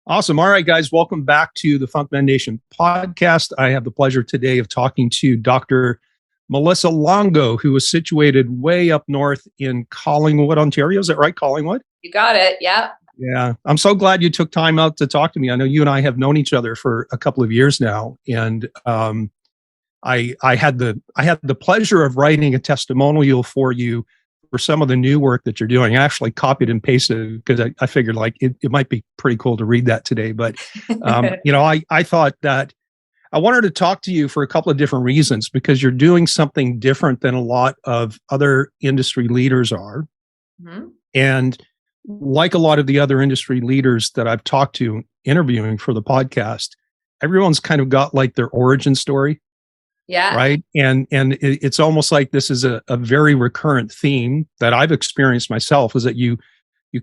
Awesome. All right, guys, welcome back to the Func Nation podcast. I have the pleasure today of talking to Dr. Melissa Longo, who is situated way up north in Collingwood, Ontario. Is that right, Collingwood? You got it. Yeah. Yeah. I'm so glad you took time out to talk to me. I know you and I have known each other for a couple of years now, and I had the pleasure of writing a testimonial for you for some of the new work that you're doing. I actually copied and pasted because I figured like it might be pretty cool to read that today. But, I thought that I wanted to talk to you for a couple of different reasons, because you're doing something different than a lot of other industry leaders are. Mm-hmm. And like a lot of the other industry leaders that I've talked to interviewing for the podcast, everyone's kind of got like their origin story. Yeah. Right. And it's almost like this is a very recurrent theme that I've experienced myself, is that you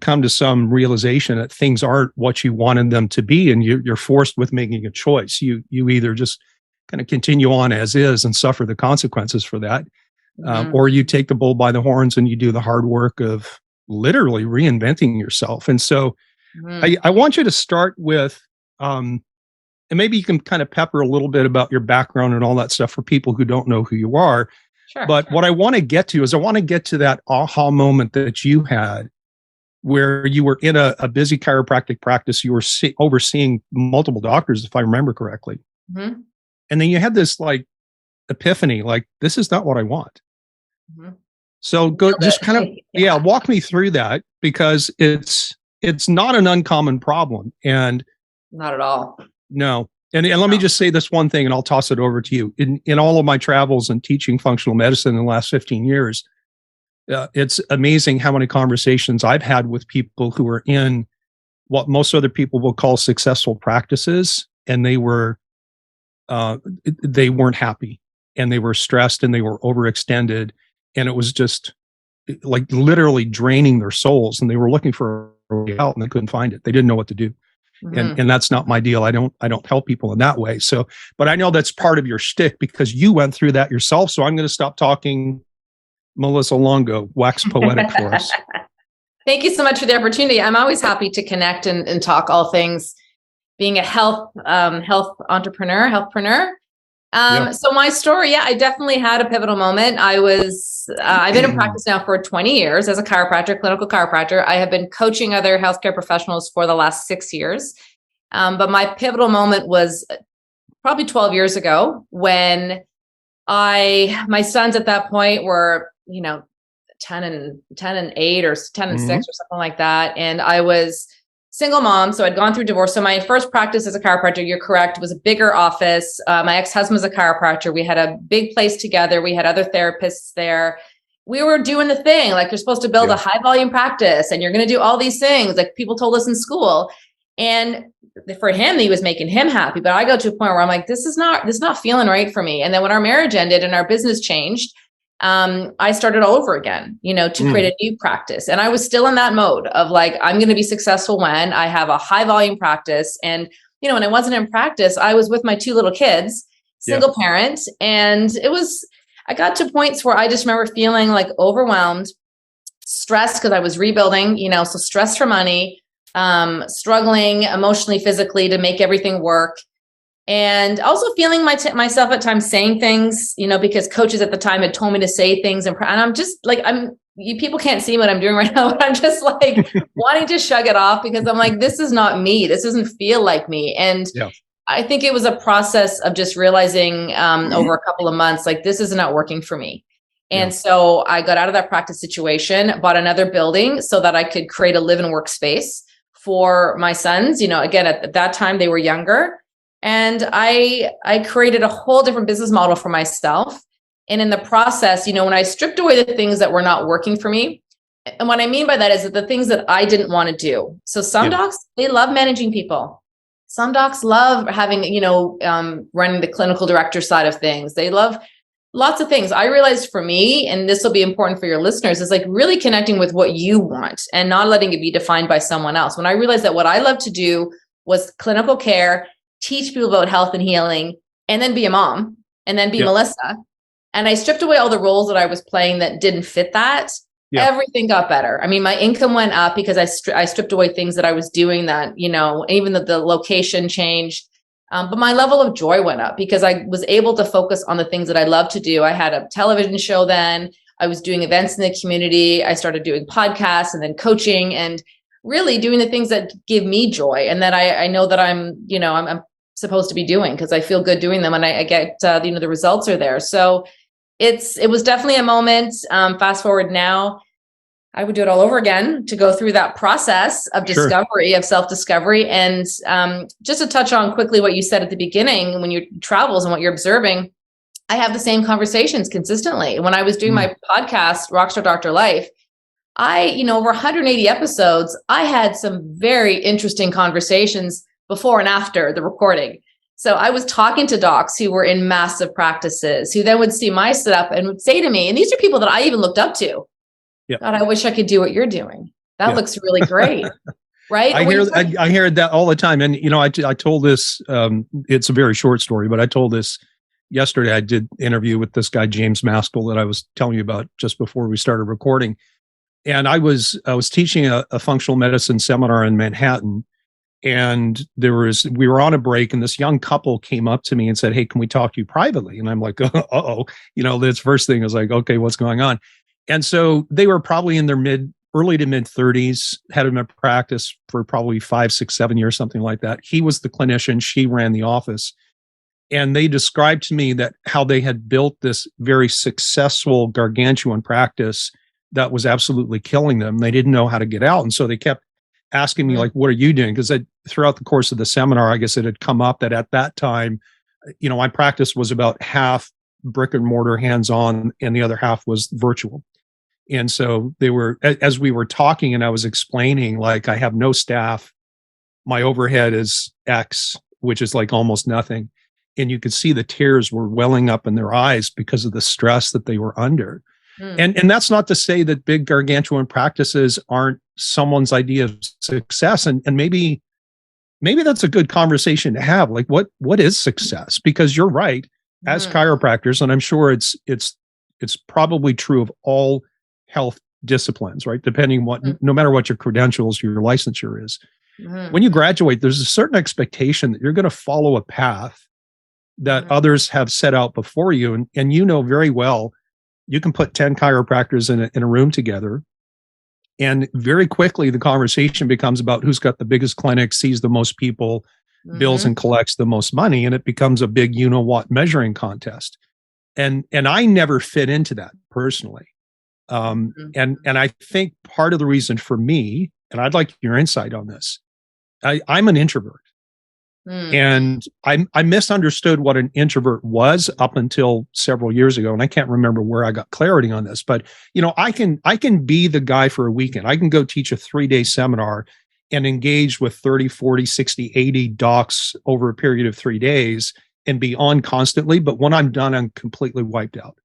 come to some realization that things aren't what you wanted them to be, and you're forced with making a choice. You either just kind of continue on as is and suffer the consequences for that, or you take the bull by the horns and you do the hard work of literally reinventing yourself. And so I want you to start with and maybe you can kind of pepper a little bit about your background and all that stuff for people who don't know who you are. Sure. But what I want to get to is I want to get to that aha moment that you had where you were in a busy chiropractic practice. You were overseeing multiple doctors, if I remember correctly. Mm-hmm. And then you had this like epiphany, like, this is not what I want. Mm-hmm. So go just kind of, walk me through that, because it's not an uncommon problem. And not at all. No. And let me just say this one thing, and I'll toss it over to you. In all of my travels and teaching functional medicine in the last 15 years, it's amazing how many conversations I've had with people who are in what most other people will call successful practices, and they weren't happy, and they were stressed, and they were overextended, and it was just like literally draining their souls, and they were looking for a way out, and they couldn't find it. They didn't know what to do. Mm-hmm. And that's not my deal. I don't help people in that way. So, but I know that's part of your shtick because you went through that yourself. So I'm going to stop talking. Melissa Longo, wax poetic for us. Thank you so much for the opportunity. I'm always happy to connect and talk all things being a health entrepreneur. So my story, I definitely had a pivotal moment. I've been in practice now for 20 years as a chiropractor, clinical chiropractor. I have been coaching other healthcare professionals for the last 6 years. But my pivotal moment was probably 12 years ago when my sons at that point were, 10 and 8 or 10 and 6 or something like that. And I was single mom. So I'd gone through divorce. So my first practice as a chiropractor, you're correct, was a bigger office. My ex-husband was a chiropractor. We had a big place together. We had other therapists there. We were doing the thing, like you're supposed to build a high volume practice and you're going to do all these things like people told us in school. And for him, he was making him happy. But I got to a point where I'm like, this is not feeling right for me. And then when our marriage ended and our business changed, I started all over again, to create a new practice. And I was still in that mode of like, I'm going to be successful when I have a high volume practice. And, when I wasn't in practice, I was with my 2 little kids, single parent. And I got to points where I just remember feeling like overwhelmed, stressed because I was rebuilding, so stressed for money, struggling emotionally, physically to make everything work. And also feeling myself at times saying things, because coaches at the time had told me to say things. And I'm just like, people can't see what I'm doing right now, but I'm just like wanting to shrug it off because I'm like, this is not me. This doesn't feel like me. And I think it was a process of just realizing over a couple of months, like this is not working for me. And so I got out of that practice situation, bought another building so that I could create a live and work space for my sons. Again, at that time they were younger. And I created a whole different business model for myself. And in the process, when I stripped away the things that were not working for me, and what I mean by that is that the things that I didn't want to do. So some docs, they love managing people. Some docs love having, running the clinical director side of things. They love lots of things. I realized for me, and this will be important for your listeners, is like really connecting with what you want and not letting it be defined by someone else. When I realized that what I love to do was clinical care, teach people about health and healing, and then be a mom, and then be Melissa. And I stripped away all the roles that I was playing that didn't fit that. Yeah. Everything got better. I mean, my income went up because I stripped away things that I was doing that, even the location changed. But my level of joy went up because I was able to focus on the things that I love to do. I had a television show then. I was doing events in the community. I started doing podcasts and then coaching and really doing the things that give me joy and that I know that I'm supposed to be doing because I feel good doing them and I get, the results are there. So it was definitely a moment. Fast forward now, I would do it all over again to go through that process of discovery, of self-discovery. And just to touch on quickly what you said at the beginning, when you travels and what you're observing, I have the same conversations consistently. When I was doing my podcast, Rockstar Doctor Life, over 180 episodes, I had some very interesting conversations before and after the recording. So I was talking to docs who were in massive practices, who then would see my setup and would say to me, and these are people that I even looked up to. Yeah. God, I wish I could do what you're doing. That looks really great. Right. I hear that all the time. And, I told this, it's a very short story, but I told this yesterday. I did interview with this guy, James Maskell, that I was telling you about just before we started recording. And I was teaching a functional medicine seminar in Manhattan. And we were on a break and this young couple came up to me and said, "Hey, can we talk to you privately?" And I'm like, uh-oh, this first thing is like, okay, what's going on? And so they were probably in their early to mid 30s, had been in practice for probably 5, 6, 7 years, something like that. He was the clinician. She ran the office. And they described to me that how they had built this very successful gargantuan practice that was absolutely killing them. They didn't know how to get out. And so they kept asking me, like, what are you doing? Because throughout the course of the seminar, I guess it had come up that at that time, my practice was about half brick and mortar hands-on and the other half was virtual. And so they were, as we were talking and I was explaining, like, I have no staff. My overhead is X, which is like almost nothing. And you could see the tears were welling up in their eyes because of the stress that they were under. And that's not to say that big gargantuan practices aren't someone's idea of success. And maybe that's a good conversation to have. Like, what is success? Because you're right, as chiropractors, and I'm sure it's probably true of all health disciplines, right? Depending no matter what your credentials, your licensure is. When you graduate, there's a certain expectation that you're going to follow a path that others have set out before you. And very well, you can put 10 chiropractors in a room together. And very quickly, the conversation becomes about who's got the biggest clinic, sees the most people, bills and collects the most money. And it becomes a big, what measuring contest. And I never fit into that personally. And I think part of the reason for me, and I'd like your insight on this, I'm an introvert. And I misunderstood what an introvert was up until several years ago. And I can't remember where I got clarity on this, but I can be the guy for a weekend. I can go teach a 3-day seminar and engage with 30, 40, 60, 80 docs over a period of 3 days and be on constantly. But when I'm done, I'm completely wiped out.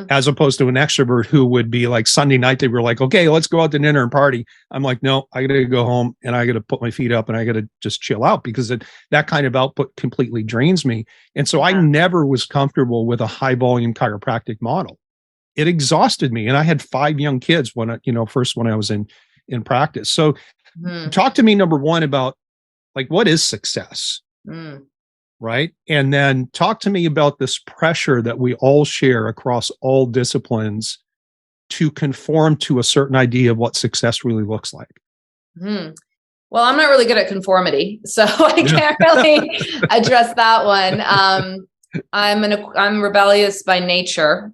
As opposed to an extrovert who would be like Sunday night, they were like, okay, let's go out to dinner and party. I'm like, no, I got to go home and I got to put my feet up and I got to just chill out because that kind of output completely drains me. And so I never was comfortable with a high volume chiropractic model. It exhausted me. And I had 5 young kids when I was in practice. So talk to me, number one, about like, what is success? Right. And then talk to me about this pressure that we all share across all disciplines to conform to a certain idea of what success really looks like. Well, I'm not really good at conformity, so I can't really address that one. I'm rebellious by nature,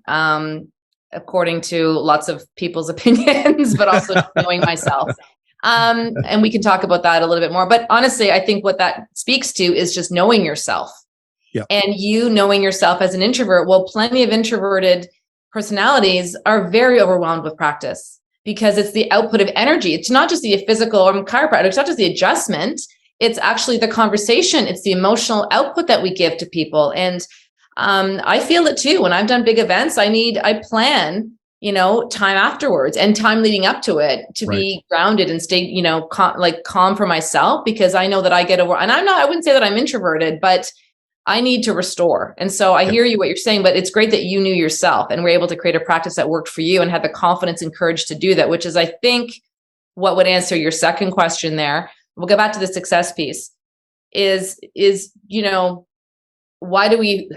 according to lots of people's opinions, but also knowing myself. And we can talk about that a little bit more. But honestly, I think what that speaks to is just knowing yourself. And you knowing yourself as an introvert. Well, plenty of introverted personalities are very overwhelmed with practice because it's the output of energy. It's not just the physical or chiropractic. It's not just the adjustment. It's actually the conversation. It's the emotional output that we give to people. And I feel it too. When I've done big events, I plan time afterwards and time leading up to it to be grounded and stay, calm for myself, because I know that I get over, and I wouldn't say that I'm introverted, but I need to restore. And so I hear you, what you're saying, but it's great that you knew yourself and were able to create a practice that worked for you and had the confidence and courage to do that, which is, I think, what would answer your second question there. We'll go back to the success piece is, you know, how do we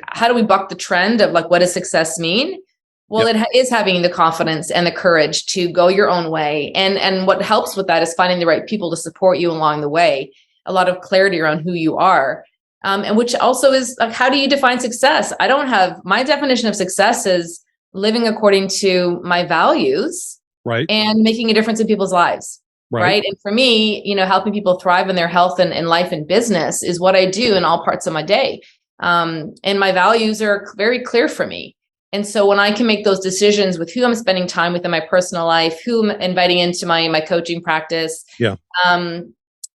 buck the trend of like, what does success mean? Well, it is having the confidence and the courage to go your own way. And what helps with that is finding the right people to support you along the way. A lot of clarity around who you are. And which also is like, how do you define success? I don't have, my definition of success is living according to my values, right, and making a difference in people's lives. Right. And for me, you know, helping people thrive in their health and life and business is what I do in all parts of my day. And my values are very clear for me. And so when I can make those decisions with who I'm spending time with in my personal life, who I'm inviting into my coaching practice,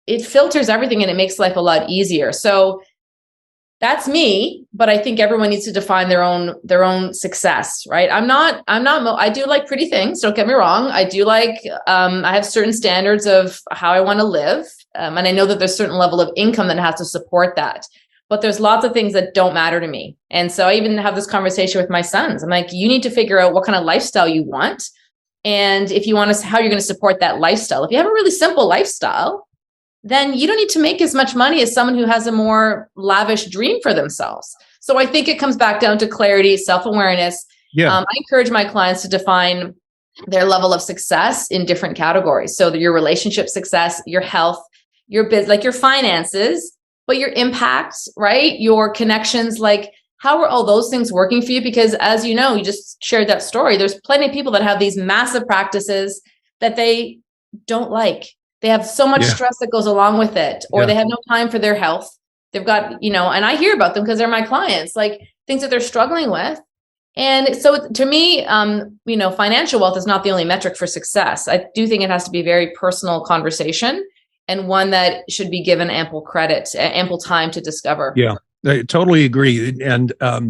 it filters everything and it makes life a lot easier. So that's me, but I think everyone needs to define their own success, right? I do like pretty things. Don't get me wrong. I do like, I have certain standards of how I want to live. And I know that there's a certain level of income that has to support that. But there's lots of things that don't matter to me. And so I even have this conversation with my sons. I'm like, you need to figure out what kind of lifestyle you want. And if you want to, how you're going to support that lifestyle. If you have a really simple lifestyle, then you don't need to make as much money as someone who has a more lavish dream for themselves. So I think it comes back down to clarity, self-awareness. I encourage my clients to define their level of success in different categories. So that your relationship success, your health, your business, like your finances, but your impact, right? Your connections, like how are all those things working for you? Because as you know, you just shared that story. There's plenty of people that have these massive practices that they don't like. They have so much stress that goes along with it, or they have no time for their health. They've got, you know, and I hear about them because they're my clients, like things that they're struggling with. And so to me, you know, financial wealth is not the only metric for success. I do think it has to be a very personal conversation and one that should be given ample credit, ample time to discover. Yeah, I totally agree. And I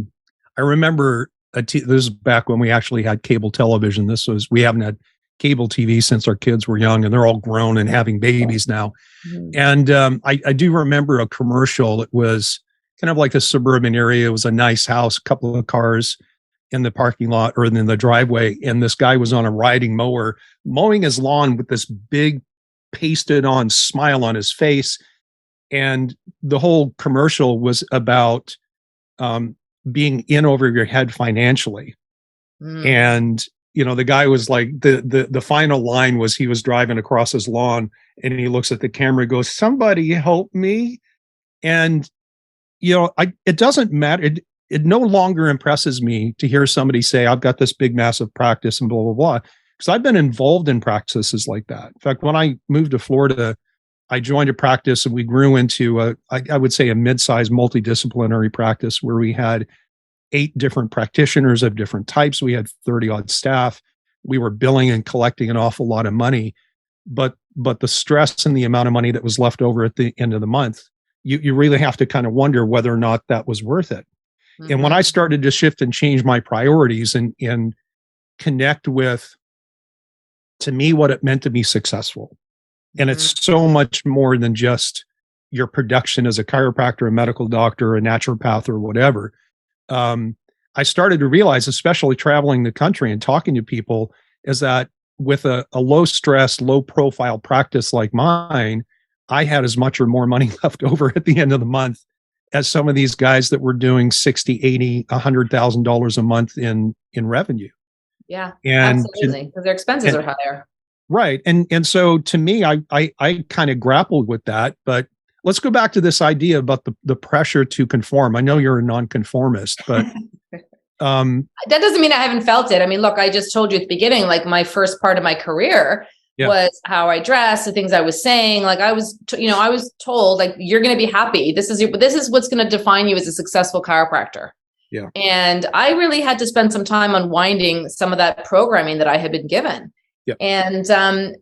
remember this is back when we actually had cable television. We haven't had cable TV since our kids were young, and they're all grown and having babies now. And I do remember a commercial. It was kind of like a suburban area. It was a nice house, a couple of cars in the parking lot or in the driveway. And this guy was on a riding mower mowing his lawn with this big pasted on smile on his face. And the whole commercial was about being in over your head financially. And, you know, the guy was like, the final line was he was driving across his lawn and he looks at the camera and goes, "Somebody help me." And, you know, it doesn't matter. It no longer impresses me to hear somebody say, "I've got this big, massive practice and blah, blah, blah." Because I've been involved in practices like that. In fact, when I moved to Florida, I joined a practice and we grew into I would say a mid-sized multidisciplinary practice where we had 8 different practitioners of different types. We had 30 odd staff. We were billing and collecting an awful lot of money, but the stress and the amount of money that was left over at the end of the month, you really have to kind of wonder whether or not that was worth it. And when I started to shift and change my priorities and connect with, to me, what it meant to be successful. And it's so much more than just your production as a chiropractor, a medical doctor, a naturopath, or whatever. I started to realize, especially traveling the country and talking to people, is that with a low stress, low profile practice like mine, I had as much or more money left over at the end of the month as some of these guys that were doing $60,000, $80,000, $100,000 a month in revenue. Yeah, and absolutely, because their expenses are higher. Right. And so to me, I kind of grappled with that. But let's go back to this idea about the pressure to conform. I know you're a nonconformist, but that doesn't mean I haven't felt it. I mean, look, I just told you at the beginning, like my first part of my career was how I dressed, the things I was saying. Like I was told, like, you're going to be happy. This is what's going to define you as a successful chiropractor. Yeah. And I really had to spend some time unwinding some of that programming that I had been given. Yep. And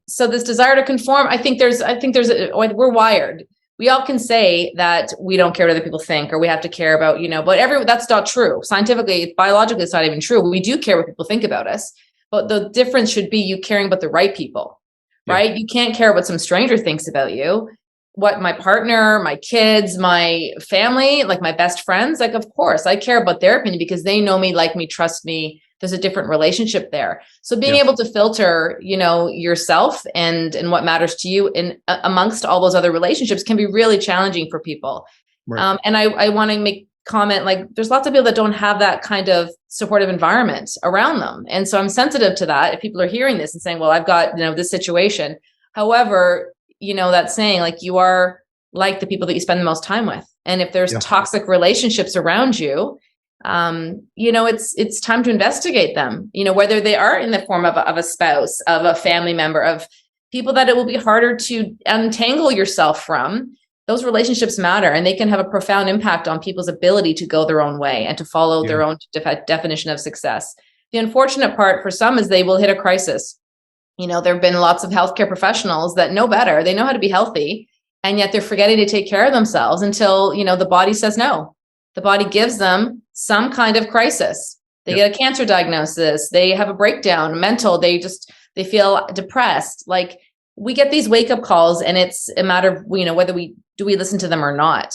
so this desire to conform, we're wired. We all can say that we don't care what other people think, or we have to care about, but that's not true. Scientifically, biologically, it's not even true. We do care what people think about us, but the difference should be you caring about the right people, right? You can't care what some stranger thinks about you. what my partner, my kids, my family, like my best friends, like, of course I care about their opinion because they know me, like me, trust me. There's a different relationship there. So being able to filter, yourself and what matters to you in amongst all those other relationships can be really challenging for people. Right. And I want to make comment, like, there's lots of people that don't have that kind of supportive environment around them. And so I'm sensitive to that. If people are hearing this and saying, well, I've got, this situation. However, that saying, like, you are like the people that you spend the most time with. And if there's toxic relationships around you, it's time to investigate them, whether they are in the form of a spouse, of a family member, of people that it will be harder to untangle yourself from. Those relationships matter, and they can have a profound impact on people's ability to go their own way and to follow their own definition of success. The unfortunate part for some is they will hit a crisis. There have been lots of healthcare professionals that know better. They know how to be healthy, and yet they're forgetting to take care of themselves until, the body says no. The body gives them some kind of crisis. They get a cancer diagnosis. They have a breakdown, mental. They feel depressed. Like, we get these wake up calls, and it's a matter of, whether we listen to them or not.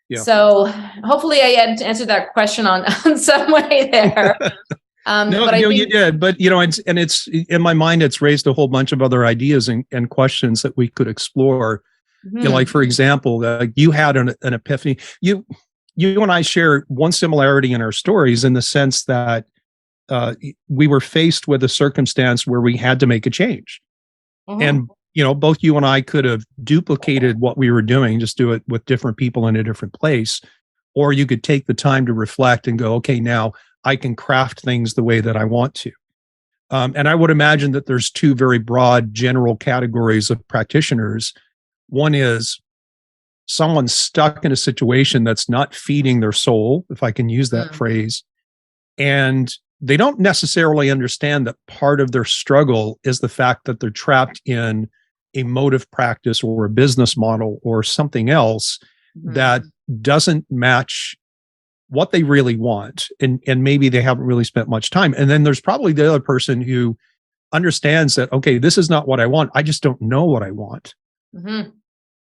Yeah. So hopefully I answered that question on some way there. You did, but it's in my mind, it's raised a whole bunch of other ideas and questions that we could explore. Mm-hmm. Like, for example, you had an epiphany. You and I share one similarity in our stories, in the sense that we were faced with a circumstance where we had to make a change. Mm-hmm. And, both you and I could have duplicated what we were doing, just do it with different people in a different place. Or you could take the time to reflect and go, okay, now I can craft things the way that I want to. And I would imagine that there's two very broad general categories of practitioners. One is someone stuck in a situation that's not feeding their soul, if I can use that phrase. And they don't necessarily understand that part of their struggle is the fact that they're trapped in a motive practice or a business model or something else that doesn't match what they really want. And maybe they haven't really spent much time. And then there's probably the other person who understands that, okay, this is not what I want. I just don't know what I want. Mm-hmm.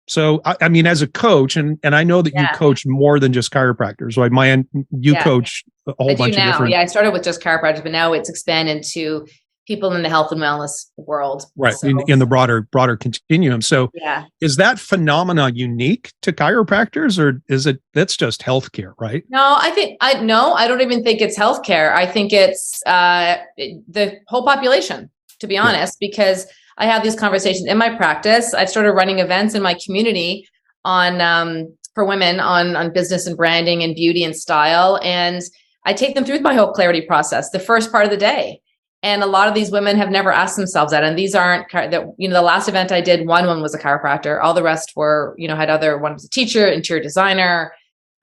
So, I mean, as a coach, and I know that you coach more than just chiropractors, right? You coach a whole bunch of different. Yeah, I started with just chiropractors, but now it's expanded to people in the health and wellness world. Right, so, in the broader continuum. So is that phenomena unique to chiropractors, or is that's just healthcare, right? No, I don't even think it's healthcare. I think it's the whole population, to be honest, because I have these conversations in my practice. I've started running events in my community on for women on business and branding and beauty and style. And I take them through my whole clarity process, the first part of the day. And a lot of these women have never asked themselves that. And these aren't, the last event I did, one was a chiropractor. All the rest were, one was a teacher, interior designer,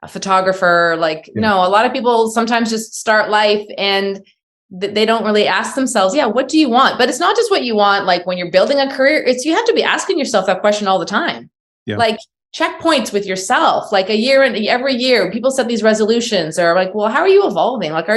a photographer. No, a lot of people sometimes just start life and they don't really ask themselves, what do you want? But it's not just what you want. Like, when you're building a career, you have to be asking yourself that question all the time. Yeah. Like, checkpoints with yourself, like every year people set these resolutions, or like, well, how are you evolving? Like,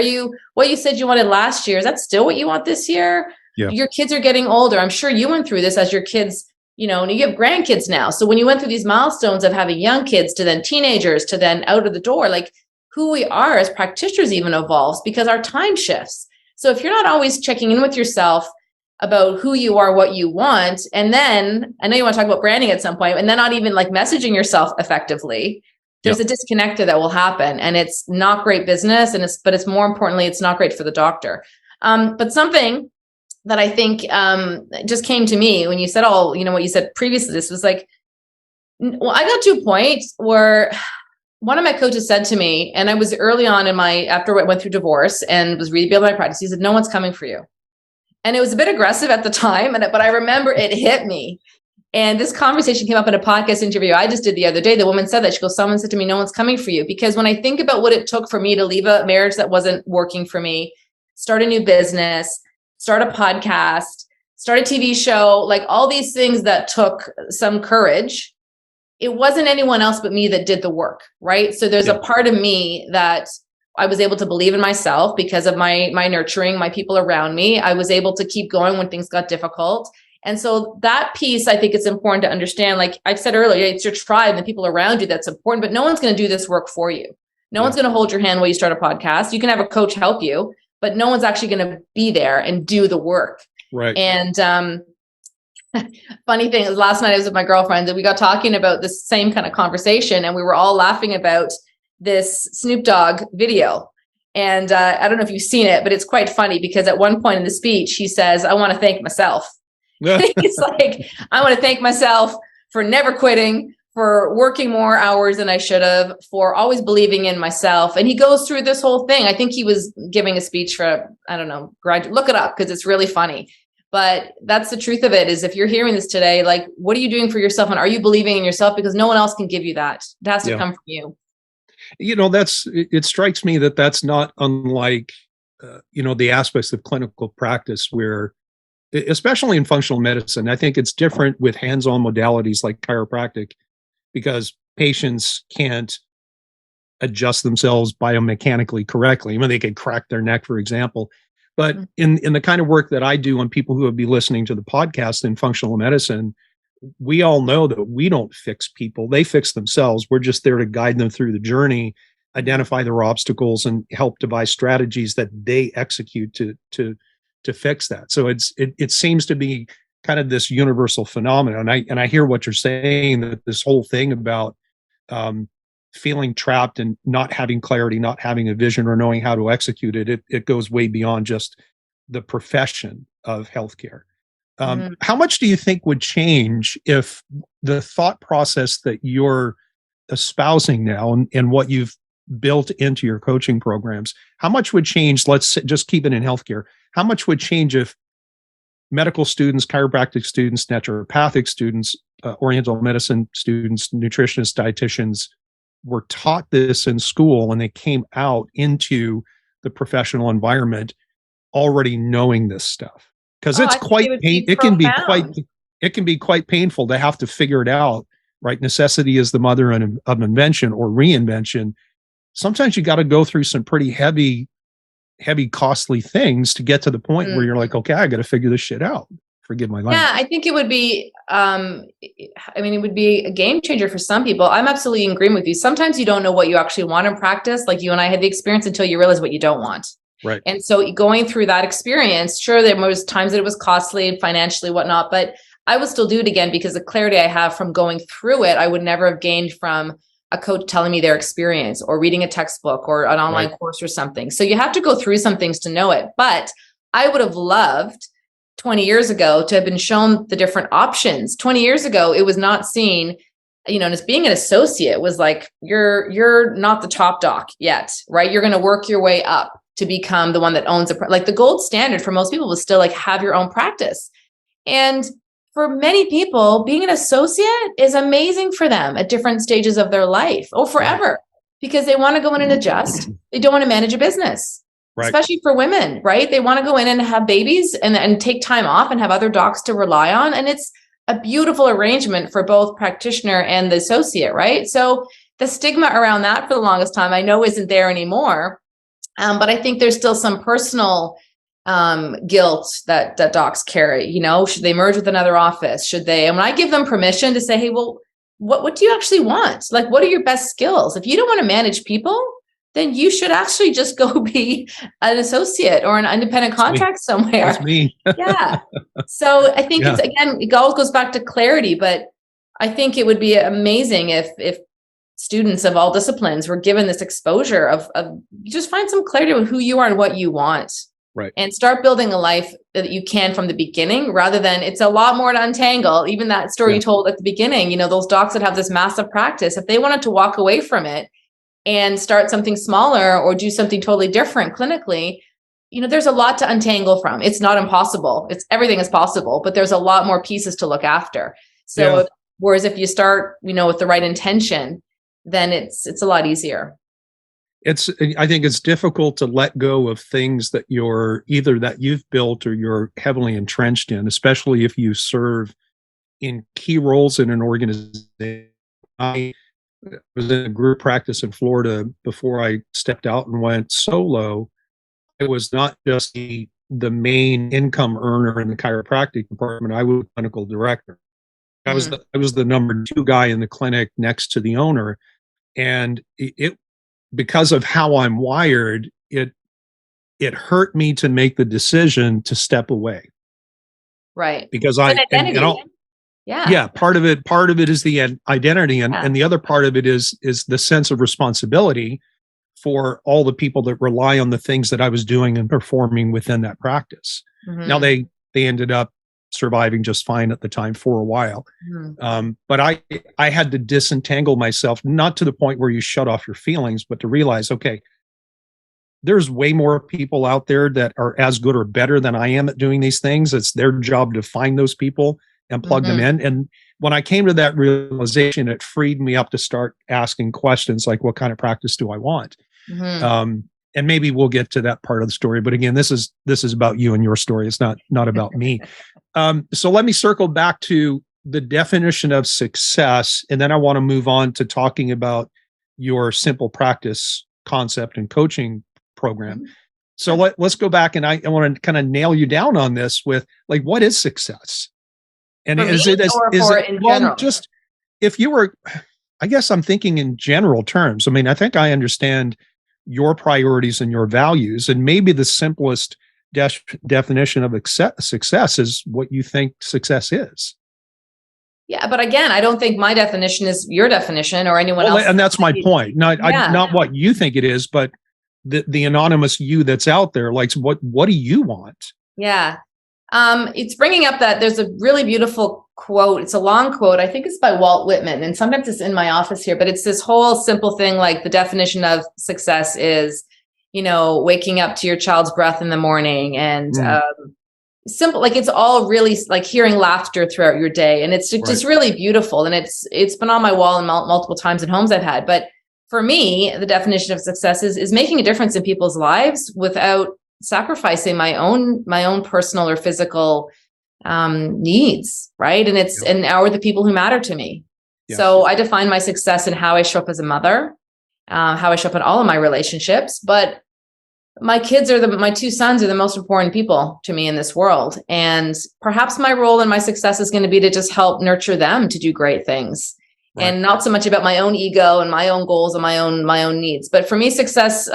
what you said you wanted last year, is that still what you want this year? Yeah. Your kids are getting older. I'm sure you went through this as your kids, and you have grandkids now. So when you went through these milestones of having young kids to then teenagers to then out of the door, like, who we are as practitioners even evolves because our time shifts. So if you're not always checking in with yourself about who you are, what you want, and then I know you want to talk about branding at some point, and then not even like messaging yourself effectively, there's a disconnect that will happen, and it's not great business, but it's more importantly, it's not great for the doctor. But something that I think just came to me when you said what you said previously, this was like, well, I got to a point where one of my coaches said to me, and I was early on after I went through divorce and was rebuilding my practice, he said, no one's coming for you. And it was a bit aggressive at the time, but I remember it hit me. And this conversation came up in a podcast interview I just did the other day. The woman said that. She goes, someone said to me, no one's coming for you. Because when I think about what it took for me to leave a marriage that wasn't working for me, start a new business, start a podcast, start a TV show, like all these things that took some courage, it wasn't anyone else but me that did the work, right? So there's a part of me that I was able to believe in myself because of my nurturing, my people around me. I was able to keep going when things got difficult. And so that piece, I think it's important to understand. Like I said earlier, it's your tribe and the people around you that's important, but no one's going to do this work for you. No one's going to hold your hand while you start a podcast. You can have a coach help you, but no one's actually going to be there and do the work. Right. And funny thing is, last night I was with my girlfriend and we got talking about this same kind of conversation, and we were all laughing about this Snoop Dogg video. And I don't know if you've seen it, but it's quite funny because at one point in the speech, he says, "I want to thank myself." He's like, "I want to thank myself for never quitting, for working more hours than I should have, for always believing in myself." And he goes through this whole thing. I think he was giving a speech for, I don't know, graduate. Look it up because it's really funny. But that's the truth of it, is if you're hearing this today, like, what are you doing for yourself? And are you believing in yourself? Because no one else can give you that. It has to come from you. You know, it strikes me that that's not unlike, the aspects of clinical practice where, especially in functional medicine, I think it's different with hands-on modalities like chiropractic, because patients can't adjust themselves biomechanically correctly. I mean, they could crack their neck, for example. But in the kind of work that I do on people who would be listening to the podcast in functional medicine, we all know that we don't fix people. They fix themselves. We're just there to guide them through the journey, identify their obstacles, and help devise strategies that they execute to fix that. So it seems to be kind of this universal phenomenon. And I hear what you're saying, that this whole thing about feeling trapped and not having clarity, not having a vision or knowing how to execute it, it goes way beyond just the profession of healthcare. How much do you think would change if the thought process that you're espousing now and what you've built into your coaching programs, how much would change? Let's just keep it in healthcare. How much would change if medical students, chiropractic students, naturopathic students, oriental medicine students, nutritionists, dietitians were taught this in school and they came out into the professional environment already knowing this stuff? Because it's it can be quite painful to have to figure it out, right? Necessity is the mother of invention or reinvention. Sometimes you got to go through some pretty heavy, costly things to get to the point where you're like, okay, I got to figure this shit out. Forgive my language. Yeah, I think it would be, it would be a game changer for some people. I'm absolutely in agreement with you. Sometimes you don't know what you actually want in practice. Like you and I had the experience until you realize what you don't want. Right. And so going through that experience, sure, there was times that it was costly and financially, whatnot, but I would still do it again because the clarity I have from going through it, I would never have gained from a coach telling me their experience or reading a textbook or an online course or something. So you have to go through some things to know it. But I would have loved 20 years ago to have been shown the different options. 20 years ago, it was not seen, and as being an associate was like, you're not the top doc yet, right? You're going to work your way up to become the one that owns like the gold standard for most people was still like have your own practice. And for many people, being an associate is amazing for them at different stages of their life or forever, because they want to go in and adjust. They don't want to manage a business, especially for women, right? They want to go in and have babies and take time off and have other docs to rely on. And it's a beautiful arrangement for both practitioner and the associate, right? So the stigma around that for the longest time, I know isn't there anymore. But I think there's still some personal guilt that docs carry. Should they merge with another office? Should they? And when I give them permission to say, hey, well, what do you actually want? Like, what are your best skills? If you don't want to manage people, then you should actually just go be an associate or an independent contract somewhere. That's me. Yeah. So I think it all goes back to clarity, but I think it would be amazing if students of all disciplines were given this exposure of just find some clarity with who you are and what you want. Right. And start building a life that you can from the beginning, rather than it's a lot more to untangle. Even that story you told at the beginning, those docs that have this massive practice, if they wanted to walk away from it and start something smaller or do something totally different clinically, there's a lot to untangle from. It's not impossible. Everything is possible, but there's a lot more pieces to look after. So whereas if you start, with the right intention, then it's a lot easier. I think it's difficult to let go of things that you've built or you're heavily entrenched in, especially if you serve in key roles in an organization. I was in a group practice in Florida before I stepped out and went solo. It was not just me the main income earner in the chiropractic department. I was clinical director. I was the number 2 guy in the clinic next to the owner. And it because of how I'm wired, it hurt me to make the decision to step away. Right. Because yeah. Part of it is the identity, and the other part of it is the sense of responsibility for all the people that rely on the things that I was doing and performing within that practice. Now they ended up surviving just fine at the time for a while. But I had to disentangle myself, not to the point where you shut off your feelings, but to realize, okay, there's way more people out there that are as good or better than I am at doing these things. It's their job to find those people and plug them in. And when I came to that realization, it freed me up to start asking questions like, what kind of practice do I want? And maybe we'll get to that part of the story. But again, this is about you and your story. It's not about me. So let me circle back to the definition of success. And then I want to move on to talking about your simple practice concept and coaching program. So let's go back, and I want to kind of nail you down on this with, like, what is success? And is it well, just if you were, I guess I'm thinking in general terms. I mean, I think I understand your priorities and your values, and maybe the simplest definition of success is what you think success is. Yeah, but again, I don't think my definition is your definition or anyone else. And that's my point. Not what you think it is, but the anonymous you that's out there. Like, what do you want? Yeah. It's bringing up that there's a really beautiful quote. It's a long quote. I think it's by Walt Whitman. And sometimes it's in my office here, but it's this whole simple thing. Like, the definition of success is, waking up to your child's breath in the morning, and simple, like, it's all really like hearing laughter throughout your day. And it's just really beautiful. And it's been on my wall in multiple times in homes I've had. But for me, the definition of success is making a difference in people's lives without sacrificing my own personal or physical needs, right? And and are the people who matter to me. Yeah. So I define my success in how I show up as a mother, how I show up in all of my relationships. But my kids my 2 sons are the most important people to me in this world. And perhaps my role in my success is going to be to just help nurture them to do great things. Right. And not so much about my own ego and my own goals and my own needs. But for me, success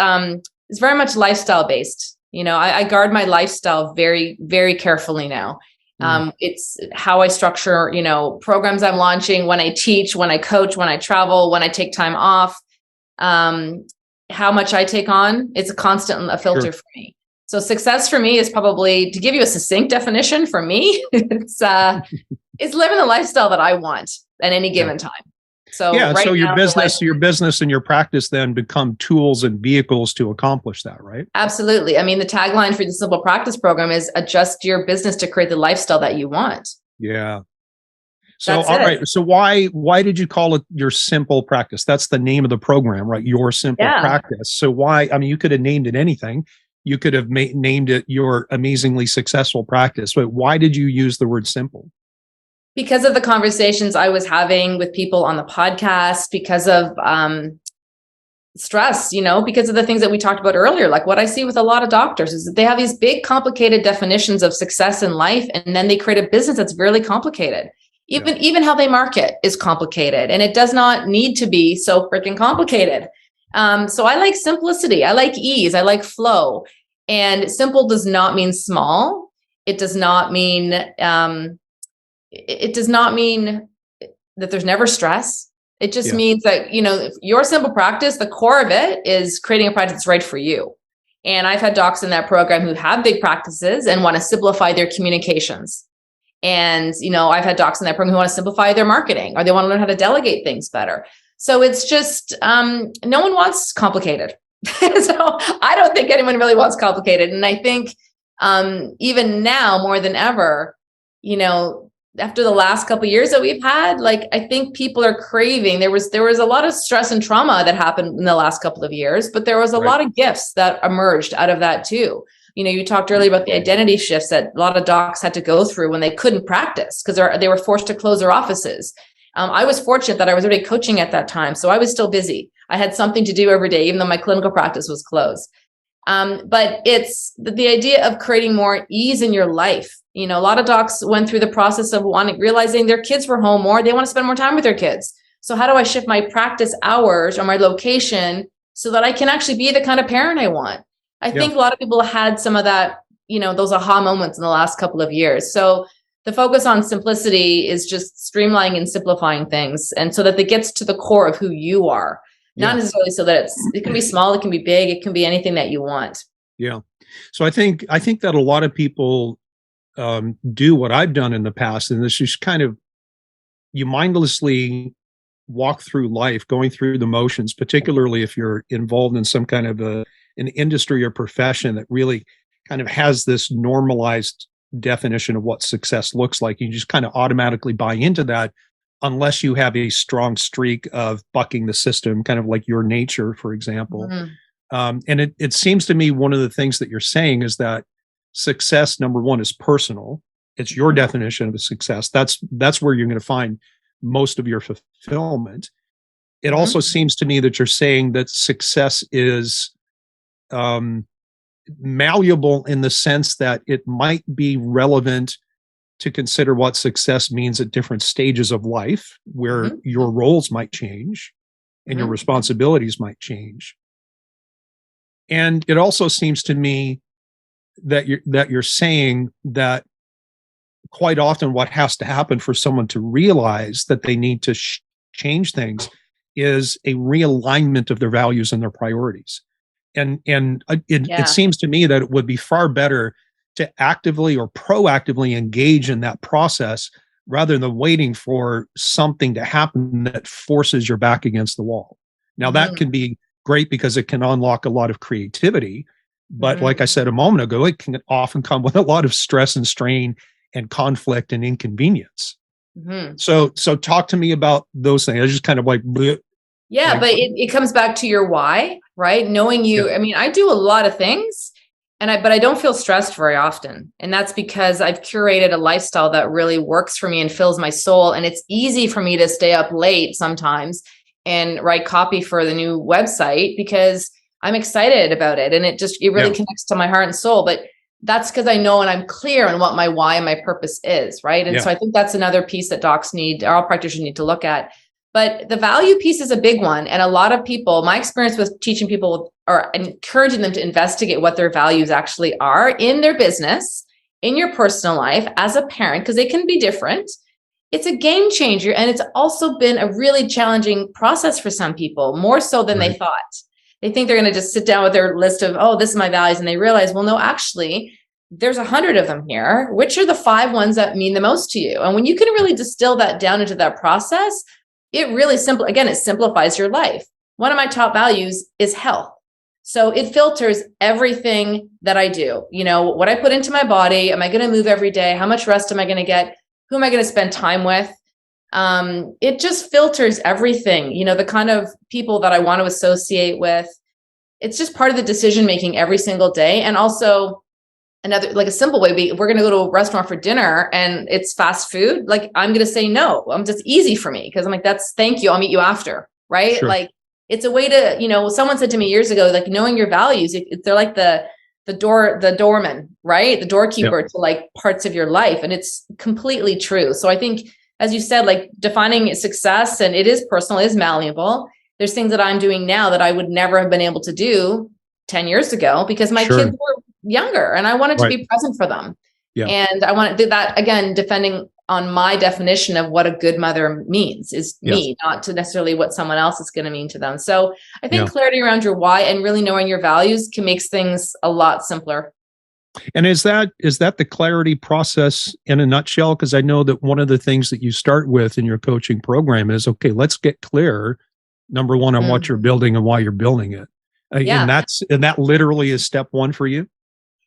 is very much lifestyle based. I guard my lifestyle very, very carefully now. It's how I structure, programs I'm launching, when I teach, when I coach, when I travel, when I take time off, how much I take on. It's a constant filter for me. So success for me is probably, to give you a succinct definition, for me, it's living the lifestyle that I want at any given time. So so your business and your practice then become tools and vehicles to accomplish that, right? Absolutely. I mean, the tagline for the Simple Practice program is adjust your business to create the lifestyle that you want. Yeah. So, all right. So why did you call it your Simple Practice? That's the name of the program, right? Your Simple Practice. So why, I mean, you could have named it anything. You could have named it your amazingly successful practice, but why did you use the word simple? Because of the conversations I was having with people on the podcast, because of stress, because of the things that we talked about earlier. Like, what I see with a lot of doctors is that they have these big, complicated definitions of success in life, and then they create a business that's really complicated. Even how they market is complicated, and it does not need to be so freaking complicated. So I like simplicity. I like ease. I like flow. And simple does not mean small. It does not mean that there's never stress. It just means that, your simple practice, the core of it is creating a practice that's right for you. And I've had docs in that program who have big practices and want to simplify their communications. And, I've had docs in that program who want to simplify their marketing, or they want to learn how to delegate things better. So it's just, no one wants complicated. So I don't think anyone really wants complicated. And I think even now more than ever, after the last couple of years that we've had, I think people are craving. There was a lot of stress and trauma that happened in the last couple of years, but there was a lot of gifts that emerged out of that too. You talked earlier about the identity shifts that a lot of docs had to go through when they couldn't practice because they were forced to close their offices. I was fortunate that I was already coaching at that time, so I was still busy. I had something to do every day, even though my clinical practice was closed. But it's the idea of creating more ease in your life. A lot of docs went through the process of realizing their kids were home more. They want to spend more time with their kids. So how do I shift my practice hours or my location so that I can actually be the kind of parent I want? I think a lot of people had some of that, those aha moments in the last couple of years. So the focus on simplicity is just streamlining and simplifying things, and so that it gets to the core of who you are, not necessarily so that it can be small, it can be big, it can be anything that you want. Yeah. So I think that a lot of people do what I've done in the past, and this is kind of, you mindlessly walk through life, going through the motions, particularly if you're involved in some kind of an industry or profession that really kind of has this normalized definition of what success looks like. You just kind of automatically buy into that unless you have a strong streak of bucking the system, kind of like your nature, for example. And it seems to me one of the things that you're saying is that success, number one, is personal. It's your definition of a success. That's where you're going to find most of your fulfillment. It also seems to me that you're saying that success is malleable in the sense that it might be relevant to consider what success means at different stages of life, where your roles might change and your responsibilities might change. And it also seems to me that you're saying that quite often what has to happen for someone to realize that they need to change things is a realignment of their values and their priorities. And it seems to me that it would be far better to actively or proactively engage in that process rather than waiting for something to happen that forces your back against the wall. Now, that can be great because it can unlock a lot of creativity. But like I said a moment ago, it can often come with a lot of stress and strain and conflict and inconvenience. So talk to me about those things. I just kind of like, bleh, but it comes back to your why, right? Knowing you. I mean, I do a lot of things, but I don't feel stressed very often. And that's because I've curated a lifestyle that really works for me and fills my soul. And it's easy for me to stay up late sometimes and write copy for the new website because I'm excited about it. And it really connects to my heart and soul. But that's because I know and I'm clear on what my why and my purpose is, right? And so I think that's another piece that docs need, or all practitioners need to look at. But the value piece is a big one. And a lot of people, my experience with teaching people or encouraging them to investigate what their values actually are in their business, in your personal life, as a parent, because they can be different. It's a game changer. And it's also been a really challenging process for some people, more so than they thought. They think they're going to just sit down with their list of, oh, this is my values. And they realize, well, no, actually, there's 100 of them here. Which are the 5 ones that mean the most to you? And when you can really distill that down into that process, it really it simplifies your life. One of my top values is health. So it filters everything that I do. What I put into my body. Am I going to move every day? How much rest am I going to get? Who am I going to spend time with? It just filters everything, the kind of people that I want to associate with. It's just part of the decision-making every single day. And also another, like a simple way, we're going to go to a restaurant for dinner and it's fast food. Like I'm going to say no. I'm just easy for me because I'm like, thank you. I'll meet you after. Right. Sure. Like it's a way to, someone said to me years ago, like knowing your values, they're like the doorman, right? The doorkeeper to like parts of your life. And it's completely true. So I think, as you said, like defining success, and it is personal, it is malleable. There's things that I'm doing now that I would never have been able to do 10 years ago because my kids were younger and I wanted to be present for them. And I want to do that again, depending on my definition of what a good mother means is me, not to necessarily what someone else is going to mean to them. So I think clarity around your why and really knowing your values can make things a lot simpler. And is that the clarity process in a nutshell? Because I know that one of the things that you start with in your coaching program is, okay, let's get clear, number one, on what you're building and why you're building it. And that literally is step one for you?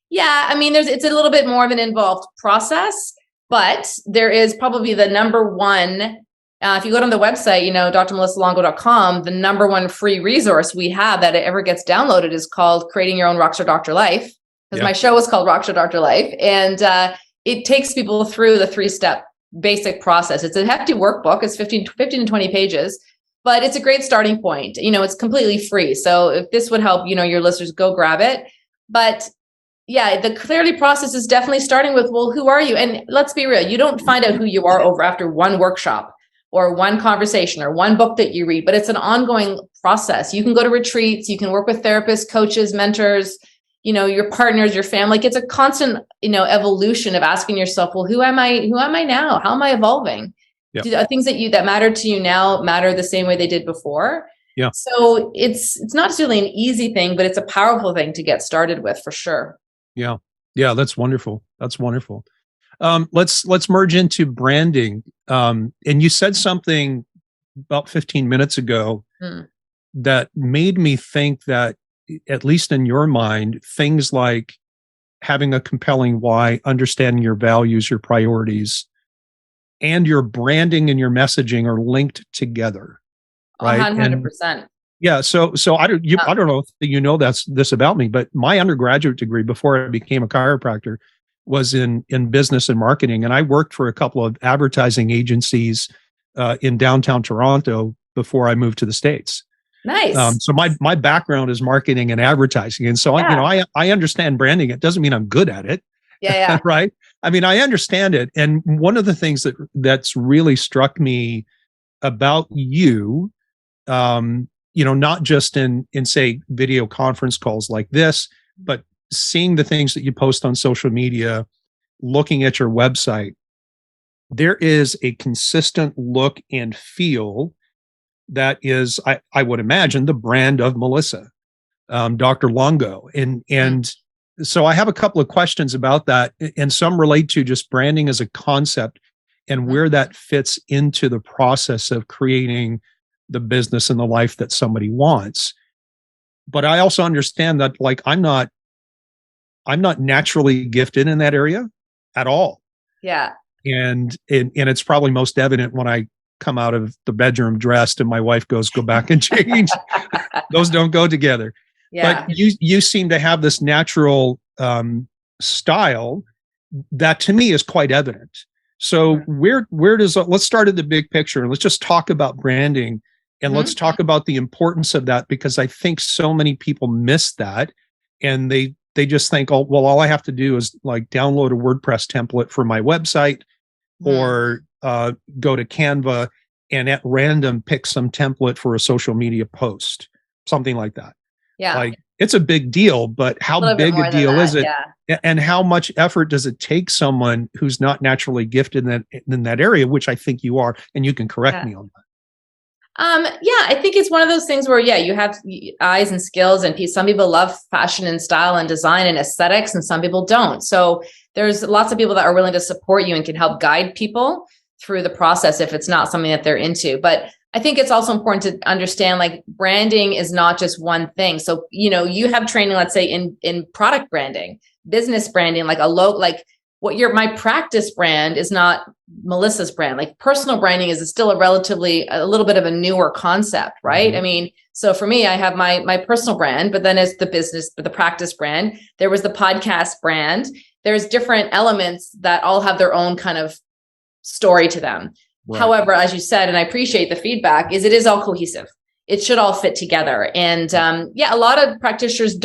Yeah. I mean, it's a little bit more of an involved process, but there is probably the number one, if you go on the website, drmelissalongo.com, the number one free resource we have that ever gets downloaded is called Creating Your Own Rockstar Doctor Life. Because my show is called Rockstar Doctor Life. And it takes people through the 3-step basic process. It's a hefty workbook. It's 15 to 20 pages, but it's a great starting point. It's completely free. So if this would help, your listeners, go grab it. But yeah, the clarity process is definitely starting with, well, who are you? And let's be real, you don't find out who you are over after one workshop or one conversation or one book that you read, but it's an ongoing process. You can go to retreats, you can work with therapists, coaches, mentors, your partners, your family. Like, it's a constant, evolution of asking yourself, well, who am I? Who am I now? How am I evolving? Yep. Do things that matter to you now matter the same way they did before? Yeah. So it's not necessarily an easy thing, but it's a powerful thing to get started with, for sure. Yeah. Yeah. That's wonderful. That's wonderful. Let's merge into branding. And you said something about 15 minutes ago that made me think that, at least in your mind, things like having a compelling why, understanding your values, your priorities, and your branding and your messaging are linked together. Right. 100%. Yeah. So I don't know if this about me, but my undergraduate degree before I became a chiropractor was in business and marketing. And I worked for a couple of advertising agencies in downtown Toronto before I moved to the States. Nice. So my background is marketing and advertising. And so I understand branding. It doesn't mean I'm good at it. Yeah. Right. I mean, I understand it. And one of the things that's really struck me about you, not just in say video conference calls like this, but seeing the things that you post on social media, looking at your website, there is a consistent look and feel that is, I would imagine, the brand of Melissa, Dr. Longo. And so I have a couple of questions about that, and some relate to just branding as a concept and where that fits into the process of creating the business and the life that somebody wants. But I also understand that, like, I'm not naturally gifted in that area at all. Yeah. And it's probably most evident when I come out of the bedroom dressed and my wife goes, go back and change. Those don't go together. Yeah. But you seem to have this natural style that to me is quite evident. So where does, let's start at the big picture and let's just talk about branding and let's talk about the importance of that, because I think so many people miss that and they just think, oh, well, all I have to do is like download a WordPress template for my website or go to Canva and at random pick some template for a social media post, something like that. Yeah. Like, it's a big deal, but how big a deal is it? Yeah. And how much effort does it take someone who's not naturally gifted in that area, which I think you are, and you can correct me on that. I think it's one of those things where, you have eyes and skills, and some people love fashion and style and design and aesthetics, and some people don't. So there's lots of people that are willing to support you and can help guide people through the process if it's not something that they're into. But I think it's also important to understand, like, branding is not just one thing. So, you have training, let's say in product branding, business branding, like my practice brand is not Melissa's brand. Like, personal branding is still a little bit of a newer concept, right? I mean, so for me, I have my personal brand, but then it's the practice brand. There was the podcast brand. There's different elements that all have their own kind of story to them. Right. However, as you said, and I appreciate the feedback, it is all cohesive. It should all fit together. And a lot of practitioners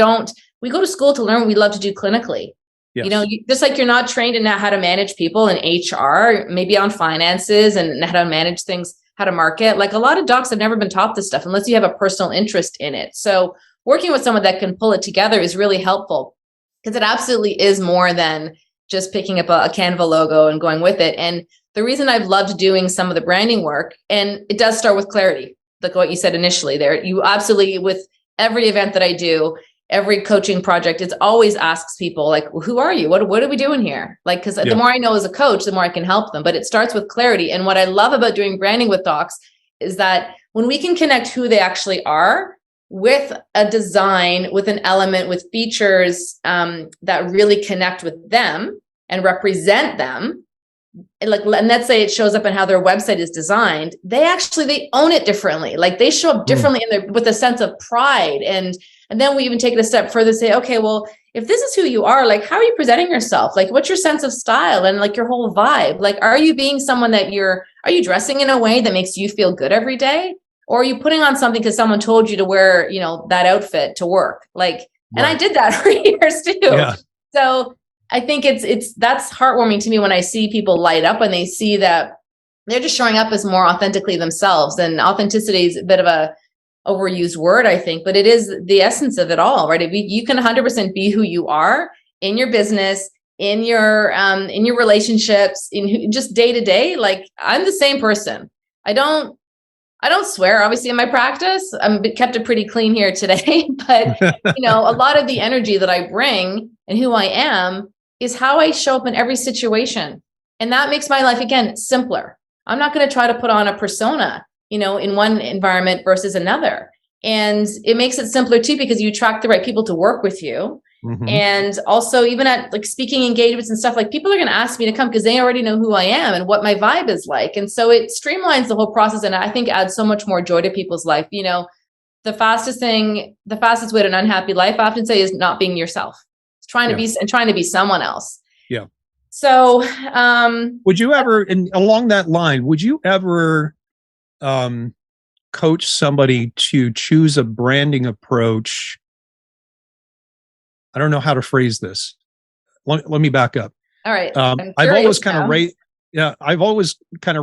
we go to school to learn what we love to do clinically. Yes. Just like you're not trained in how to manage people in HR, maybe on finances and how to manage things, how to market. Like, a lot of docs have never been taught this stuff unless you have a personal interest in it. So working with someone that can pull it together is really helpful, because it absolutely is more than just picking up a Canva logo and going with it. And the reason I've loved doing some of the branding work, and it does start with clarity, like what you said initially there, you absolutely, with every event that I do, every coaching project, it always asks people, like, well, who are you? What are we doing here? Like, because the more I know as a coach, the more I can help them. But it starts with clarity. And what I love about doing branding with docs is that when we can connect who they actually are with a design, with an element, with features that really connect with them and represent them, and let's say it shows up in how their website is designed, they own it differently. Like, they show up differently with a sense of pride. And then we even take it a step further, say, okay, well, if this is who you are, like, how are you presenting yourself? Like, what's your sense of style and like your whole vibe? Like, are you being someone are you dressing in a way that makes you feel good every day? Or are you putting on something because someone told you to wear, that outfit to work? Like, And I did that for years too. Yeah. So I think that's heartwarming to me when I see people light up, when they see that they're just showing up as more authentically themselves. And authenticity is a bit of a overused word, I think, but it is the essence of it all, right? If you can 100% be who you are in your business, in your relationships, in just day to day. Like, I'm the same person. I don't swear, obviously, in my practice. I'm kept it pretty clean here today, but a lot of the energy that I bring and who I am is how I show up in every situation. And that makes my life, again, simpler. I'm not going to try to put on a persona, in one environment versus another. And it makes it simpler too, because you attract the right people to work with you. Mm-hmm. And also, even at like speaking engagements and stuff, like, people are going to ask me to come because they already know who I am and what my vibe is like. And so it streamlines the whole process, and I think adds so much more joy to people's life. The fastest way to an unhappy life, I often say, is not being yourself. It's trying to be someone else. Yeah. So, would you ever, and along that line, would you ever coach somebody to choose a branding approach? I don't know how to phrase this. Let me back up. All right. I've always kind of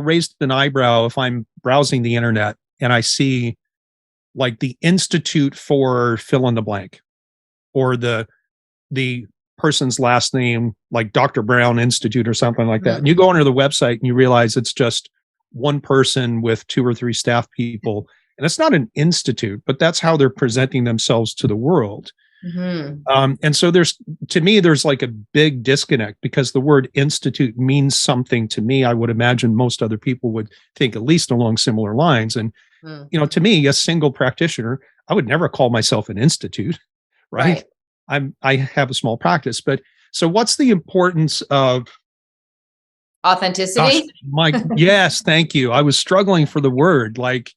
raised an eyebrow if I'm browsing the internet and I see like the Institute for fill in the blank, or the person's last name, like Dr. Brown Institute or something like that. Mm-hmm. And you go onto the website and you realize it's just one person with 2 or 3 staff people. And it's not an institute, but that's how they're presenting themselves to the world. Mm-hmm. And so there's like a big disconnect, because the word institute means something to me. I would imagine most other people would think at least along similar lines. And, to me, a single practitioner, I would never call myself an institute, right? I have a small practice, but so what's the importance of authenticity? Yes, thank you. I was struggling for the word, like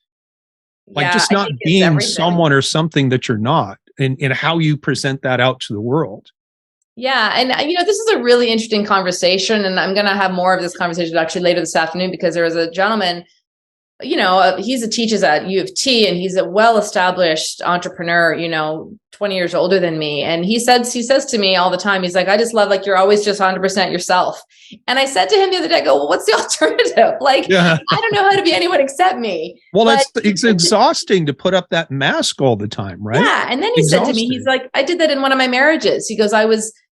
just not being someone or something that you're not. And how you present that out to the world. Yeah. And, this is a really interesting conversation. And I'm going to have more of this conversation actually later this afternoon, because there was a gentleman, he teaches at U of T, and he's a well-established entrepreneur, 20 years older than me. And he says to me all the time, he's like, I just love, like, you're always just 100% yourself. And I said to him the other day, I go, well, what's the alternative? Like, I don't know how to be anyone except me. Well, it's exhausting to put up that mask all the time, right? Yeah. And then he said to me, he's like, I did that in one of my marriages. He goes,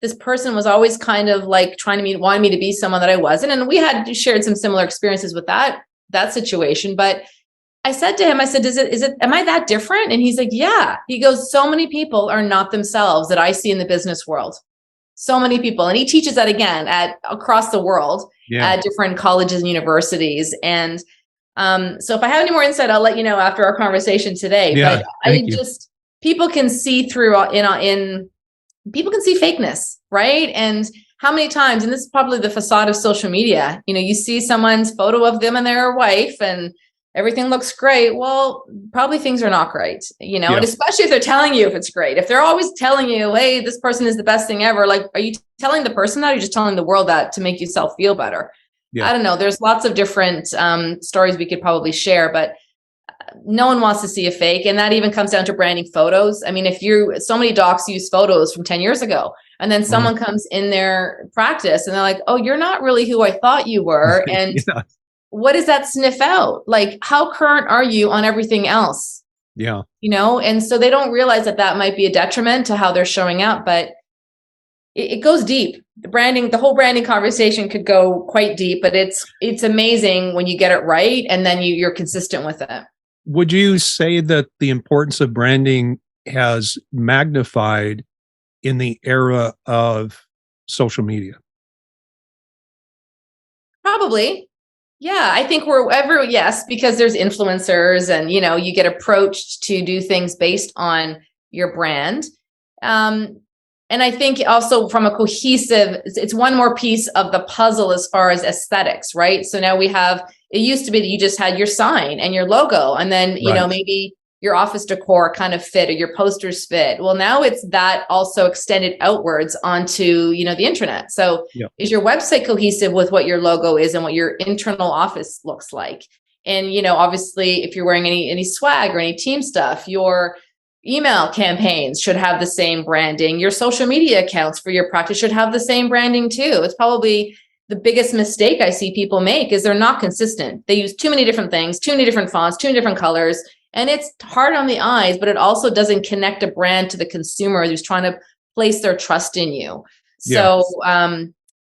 this person was always kind of like wanted me to be someone that I wasn't. And we had shared some similar experiences with that situation. But I said to him, am I that different? And he's like, yeah. He goes, so many people are not themselves that I see in the business world. So many people. And he teaches that again across the world at different colleges and universities. And so if I have any more insight, I'll let you know after our conversation today. Yeah, but people can see through people can see fakeness, right? And how many times, and this is probably the facade of social media, you see someone's photo of them and their wife and everything looks great. Well, probably things are not great, and especially if they're telling you if it's great. If they're always telling you, hey, this person is the best thing ever, like, are you telling the person that, or are you just telling the world that to make yourself feel better? Yeah. I don't know. There's lots of different stories we could probably share, but no one wants to see a fake. And that even comes down to branding photos. I mean, so many docs use photos from 10 years ago, and then someone comes in their practice and they're like, oh, you're not really who I thought you were. And what does that sniff out? Like, how current are you on everything else? Yeah. And so they don't realize that might be a detriment to how they're showing up, but it goes deep. The whole branding conversation could go quite deep, but it's amazing when you get it right. And then you're consistent with it. Would you say that the importance of branding has magnified in the era of social media? Probably. Yeah, I think yes, because there's influencers and, you get approached to do things based on your brand. And I think also from a cohesive, it's one more piece of the puzzle as far as aesthetics, right? So now it used to be that you just had your sign and your logo, and then, maybe your office decor kind of fit or your posters fit. Well, now it's that also extended outwards onto, the intranet. So is your website cohesive with what your logo is and what your internal office looks like? And, obviously if you're wearing any swag or any team stuff, your email campaigns should have the same branding. Your social media accounts for your practice should have the same branding too. It's probably the biggest mistake I see people make is they're not consistent. They use too many different things, too many different fonts, too many different colors, and it's hard on the eyes, but it also doesn't connect a brand to the consumer who's trying to place their trust in you. So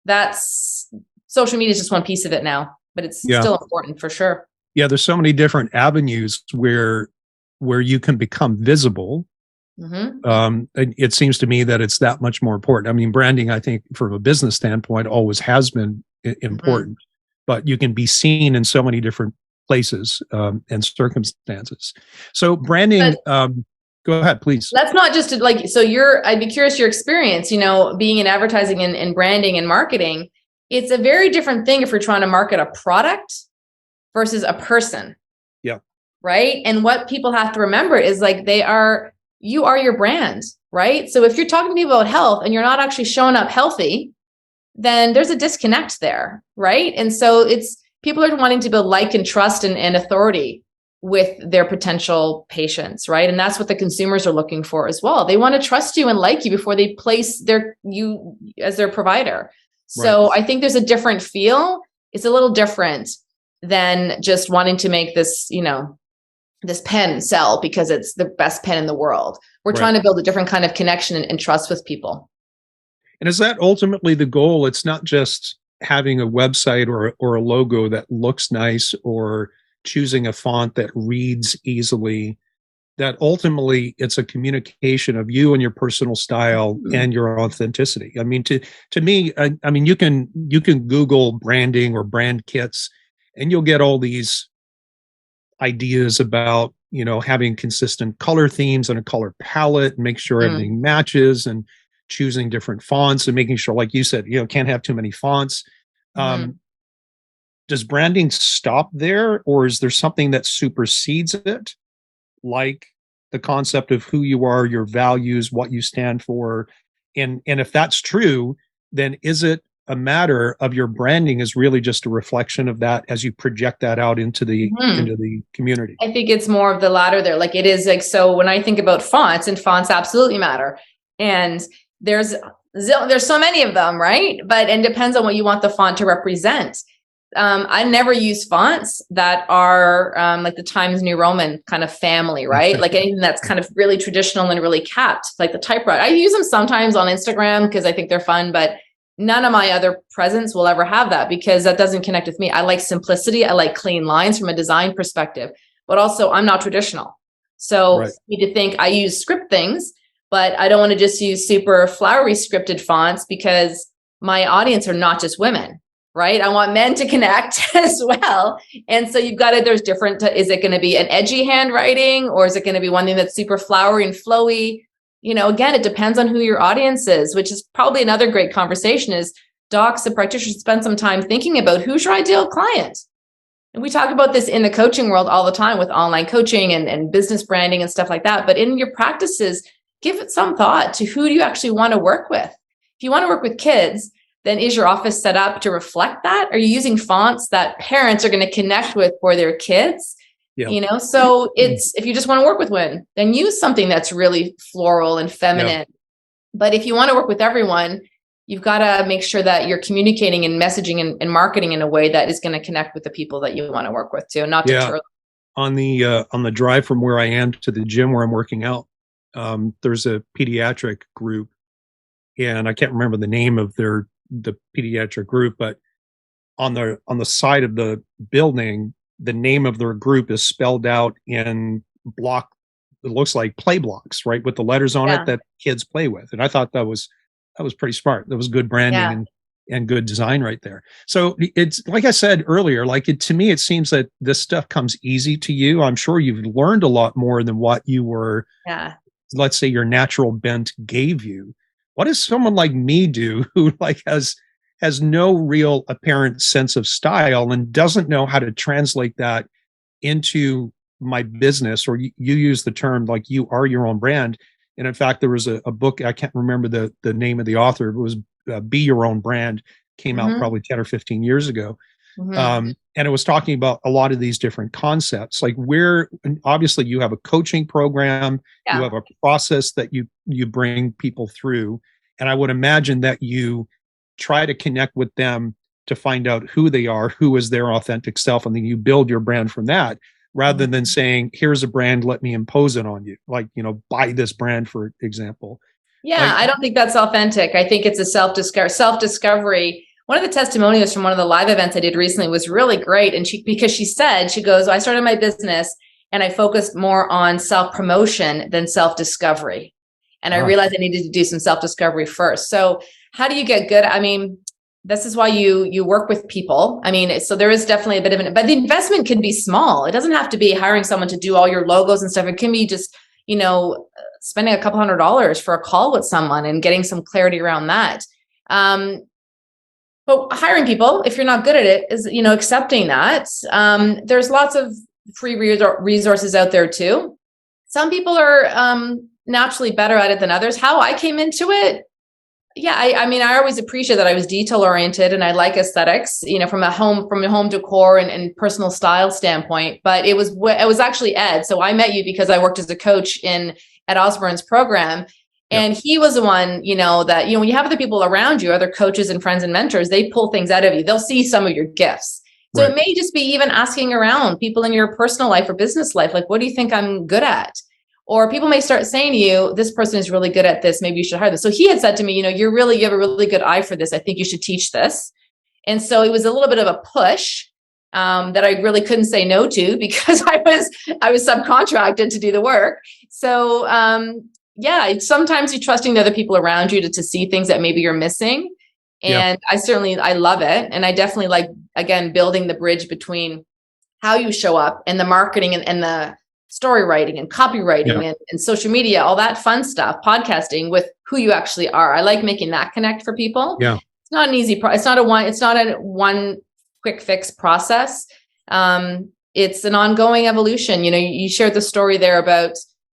that's social media is just one piece of it now, but it's still important for sure. Yeah, there's so many different avenues where you can become visible. It seems to me that it's that much more important. I mean, branding, I think, from a business standpoint, always has been important, but you can be seen in so many different places and circumstances. So branding, go ahead, please. That's not just I'd be curious your experience, being in advertising and branding and marketing. It's a very different thing if you're trying to market a product versus a person. Yeah. Right. And what people have to remember is you are your brand, right? So if you're talking to people about health and you're not actually showing up healthy, then there's a disconnect there, right? And so people are wanting to build like and trust and authority with their potential patients, right? And that's what the consumers are looking for as well. They want to trust you and like you before they place you as their provider. So I think there's a different feel. It's a little different than just wanting to make this, this pen sell because it's the best pen in the world. We're trying to build a different kind of connection and trust with people. And is that ultimately the goal? It's not just having a website or a logo that looks nice or choosing a font that reads easily, that ultimately it's a communication of you and your personal style and your authenticity. I mean, to me, I mean, you can Google branding or brand kits and you'll get all these ideas about, having consistent color themes and a color palette and make sure everything matches and choosing different fonts and making sure, like you said, can't have too many fonts. Does branding stop there, or is there something that supersedes it? Like the concept of who you are, your values, what you stand for. And if that's true, then is it a matter of your branding is really just a reflection of that as you project that out into the community? I think it's more of the latter there. Like it is so when I think about fonts, and fonts absolutely matter. And there's so many of them, right? But it depends on what you want the font to represent. I never use fonts that are like the Times New Roman kind of family, right? Like anything that's kind of really traditional and really capped, like the typewriter. I use them sometimes on Instagram because I think they're fun, but none of my other presents will ever have that because that doesn't connect with me. I like simplicity. I like clean lines from a design perspective, but also I'm not traditional. So you need to think I use script things, but I don't want to just use super flowery scripted fonts because my audience are not just women. Right? I want men to connect as well. And so there's different, is it going to be an edgy handwriting or is it going to be one thing that's super flowery and flowy? Again, it depends on who your audience is, which is probably another great conversation is docs and practitioners spend some time thinking about who's your ideal client. And we talk about this in the coaching world all the time with online coaching and business branding and stuff like that. But in your practices, give it some thought to who do you actually want to work with? If you want to work with kids, then is your office set up to reflect that? Are you using fonts that parents are going to connect with for their kids? Yeah. So if you just want to work with women, then use something that's really floral and feminine. Yeah. But if you want to work with everyone, you've got to make sure that you're communicating and messaging and marketing in a way that is going to connect with the people that you want to work with too, not to on the drive from where I am to the gym where I'm working out, there's a pediatric group, and I can't remember the name of the pediatric group, but on the side of the building, the name of their group is spelled out in block. It looks like play blocks, right, with the letters on it that kids play with. And I thought that was pretty smart. That was good branding and good design right there. So it's like I said earlier, to me, it seems that this stuff comes easy to you. I'm sure you've learned a lot more than what you were, let's say, your natural bent gave you. What does someone like me do who has no real apparent sense of style and doesn't know how to translate that into my business? Or you use the term like you are your own brand. And in fact, there was a book, I can't remember the name of the author. It was Be Your Own Brand, came out probably 10 or 15 years ago. Mhm. And it was talking about a lot of these different concepts, like and obviously you have a coaching program, you Yeah. have a process that you bring people through. And I would imagine that you try to connect with them to find out who they are, who is their authentic self, and then you build your brand from that, rather than Mhm. saying, here's a brand, let me impose it on you. Like, buy this brand, for example. Yeah, Like, I don't think that's authentic. I think it's a self-discovery. One of the testimonials from one of the live events I did recently was really great. And because she said, she goes, I started my business and I focused more on self-promotion than self-discovery. And I realized I needed to do some self-discovery first. So how do you get good? I mean, this is why you work with people. I mean, so there is definitely a bit of but the investment can be small. It doesn't have to be hiring someone to do all your logos and stuff. It can be just, spending a couple $100s for a call with someone and getting some clarity around that. But hiring people, if you're not good at it, is, accepting that. There's lots of free resources out there too. Some people are naturally better at it than others. How I came into it, yeah, I mean, I always appreciate that I was detail oriented and I like aesthetics, from a home decor and personal style standpoint. But it was actually Ed. So I met you because I worked as a coach in Ed Osborne's program. And he was the one, that, when you have other people around you, other coaches and friends and mentors, they pull things out of you. They'll see some of your gifts. So It may just be even asking around people in your personal life or business life, like, what do you think I'm good at? Or people may start saying to you, this person is really good at this. Maybe you should hire this. So he had said to me, you have a really good eye for this. I think you should teach this. And so it was a little bit of a push that I really couldn't say no to because I was subcontracted to do the work. So sometimes you're trusting the other people around you to see things that maybe you're missing. And I love it. And I definitely like, again, building the bridge between how you show up and the marketing and the story writing and copywriting and social media, all that fun stuff, podcasting with who you actually are. I like making that connect for people. Yeah. It's not an easy it's not a one quick fix process. It's an ongoing evolution. You shared the story there about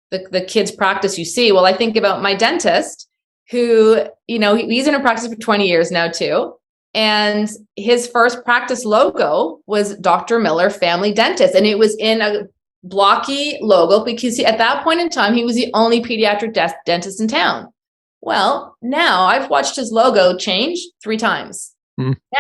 the kids' practice you see. Well, I think about my dentist who, he's in a practice for 20 years now too. And his first practice logo was Dr. Miller Family Dentist. And it was in a blocky logo because at that point in time, he was the only pediatric dentist in town. Well, now I've watched his logo change 3 times.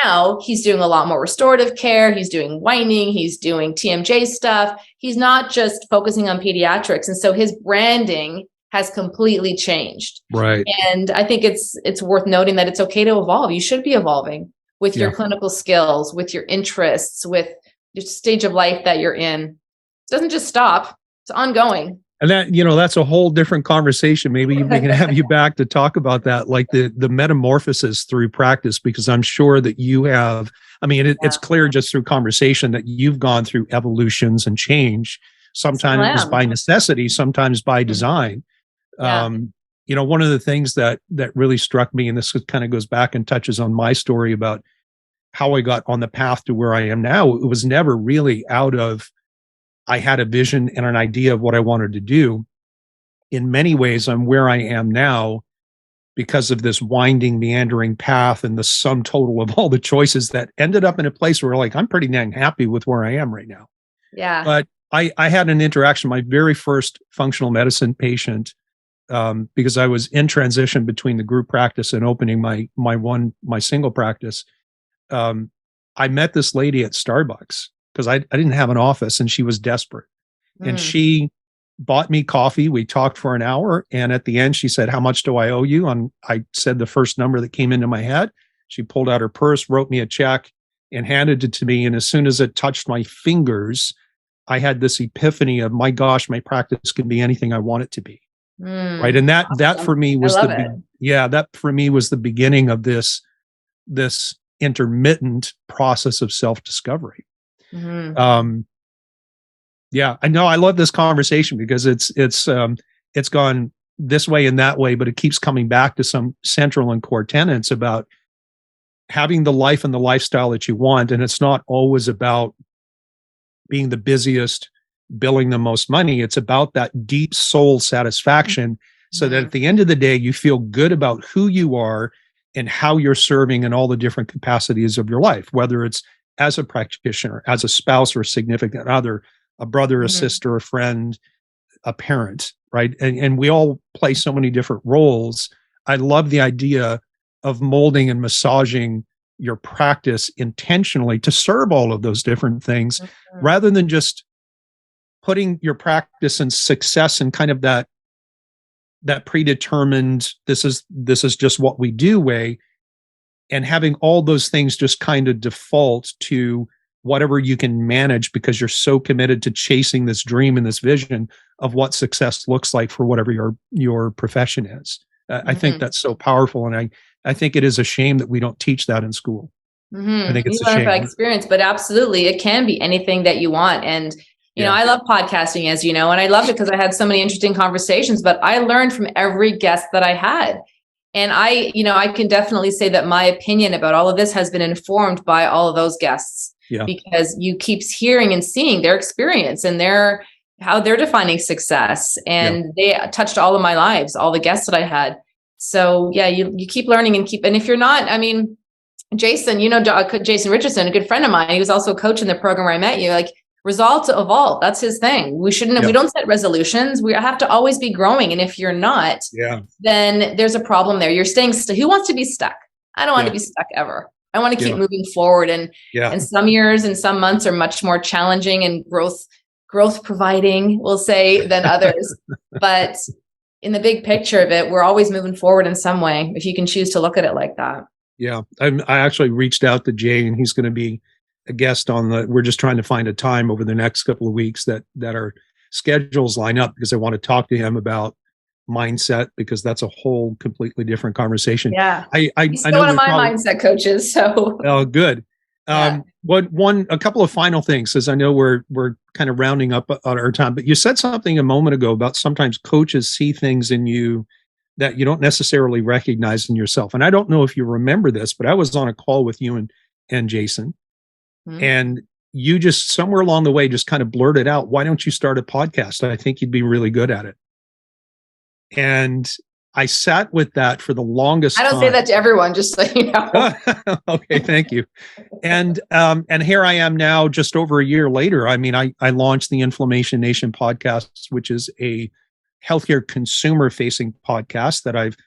Now he's doing a lot more restorative care. He's doing whitening. He's doing TMJ stuff. He's not just focusing on pediatrics. And so his branding has completely changed. Right. And I think it's worth noting that it's okay to evolve. You should be evolving with your clinical skills, with your interests, with your stage of life that you're in. It doesn't just stop. It's ongoing. And that, that's a whole different conversation. Maybe we can have you back to talk about that, like the metamorphosis through practice, because I'm sure that you have, it's clear just through conversation that you've gone through evolutions and change, sometimes by necessity, sometimes by design. One of the things that really struck me, and this kind of goes back and touches on my story about how I got on the path to where I am now, it was never really out of, I had a vision and an idea of what I wanted to do. In many ways, I'm where I am now because of this winding, meandering path and the sum total of all the choices that ended up in a place where, like, I'm pretty dang happy with where I am right now. Yeah. But I had an interaction, my very first functional medicine patient, because I was in transition between the group practice and opening my single practice. I met this lady at Starbucks because I didn't have an office and she was desperate. And she bought me coffee. We talked for an hour. And at the end, she said, how much do I owe you? And I said the first number that came into my head. She pulled out her purse, wrote me a check, and handed it to me. And as soon as it touched my fingers, I had this epiphany of, my gosh, my practice can be anything I want it to be. Right. And that for me was that for me was the beginning of this intermittent process of self-discovery. I know I love this conversation because it's gone this way and that way, but it keeps coming back to some central and core tenets about having the life and the lifestyle that you want. And it's not always about being the busiest, billing the most money. It's about that deep soul satisfaction so that at the end of the day, you feel good about who you are and how you're serving in all the different capacities of your life, whether it's as a practitioner, as a spouse or a significant other, a brother, a Mhm. sister, a friend, a parent, right? And we all play so many different roles. I love the idea of molding and massaging your practice intentionally to serve all of those different things, Mhm. rather than just putting your practice and success in kind of that predetermined, this is just what we do way, and having all those things just kind of default to whatever you can manage because you're so committed to chasing this dream and this vision of what success looks like for whatever your profession is. I think Mhm. that's so powerful, and I think it is a shame that we don't teach that in school. I think You it's a learn by shame. experience, but absolutely, it can be anything that you want. And Yeah. I love podcasting, as you know, and I loved it because I had so many interesting conversations. But I learned from every guest that I had, and I can definitely say that my opinion about all of this has been informed by all of those guests, Yeah. because you keep hearing and seeing their experience and how they're defining success, and they touched all of my lives, all the guests that I had. So yeah, you keep learning and if you're not, I mean, Jason, Jason Richardson, a good friend of mine, he was also a coach in the program where I met you. Like, resolve to evolve. That's his thing. We don't set resolutions. We have to always be growing. And if you're not, then there's a problem there. You're staying stuck. Who wants to be stuck? I don't want to be stuck ever. I want to keep moving forward. And some years and some months are much more challenging and growth providing, we'll say, than others. But in the big picture of it, we're always moving forward in some way, if you can choose to look at it like that. Yeah, I actually reached out to Jay, and he's going to be a guest we're just trying to find a time over the next couple of weeks that our schedules line up, because I want to talk to him about mindset, because that's a whole completely different conversation. Yeah. He's I know one of my mindset coaches. So oh, good. A couple of final things, as I know we're kind of rounding up on our time, but you said something a moment ago about sometimes coaches see things in you that you don't necessarily recognize in yourself. And I don't know if you remember this, but I was on a call with you and Jason, and you just somewhere along the way just kind of blurted out, "Why don't you start a podcast? I think you'd be really good at it." And I sat with that for the longest time. I don't say that to everyone, just so you know. Okay, thank you. And here I am now, just over a year later. I mean, I launched the Inflammation Nation podcast, which is a healthcare consumer-facing podcast that I've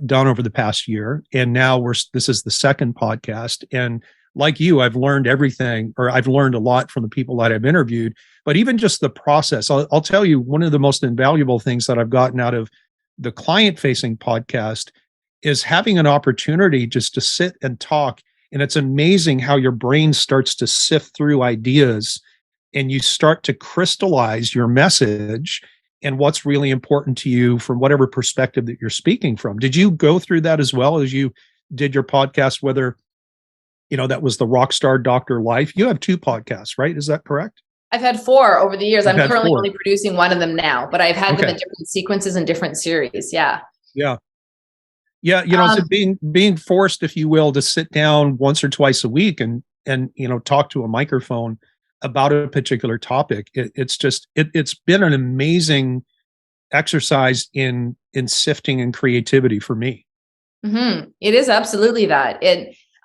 done over the past year, and now this is the second podcast. And like you, I've learned everything, or I've learned a lot from the people that I've interviewed. But even just the process, I'll tell you, one of the most invaluable things that I've gotten out of the client-facing podcast is having an opportunity just to sit and talk. And it's amazing how your brain starts to sift through ideas, and you start to crystallize your message and what's really important to you from whatever perspective that you're speaking from. Did you go through that as well as you did your podcast, whether, that was the Rockstar Doctor Life? You have 2 podcasts, right? Is that correct? I've had 4 over the years. I'm currently only producing one of them now, but I've had them in different sequences and different series. Yeah. Yeah. Yeah. So being forced, if you will, to sit down once or twice a week and talk to a microphone about a particular topic, it's been an amazing exercise in sifting and creativity for me. It is absolutely that.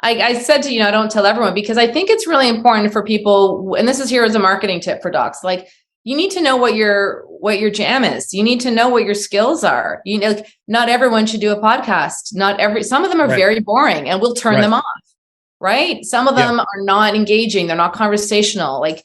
I said to I don't tell everyone, because I think it's really important for people, and this is here as a marketing tip for docs. Like, you need to know what your jam is. You need to know what your skills are. Not everyone should do a podcast. Some of them are very boring, and we'll turn them off. Right? Some of them are not engaging. They're not conversational. Like,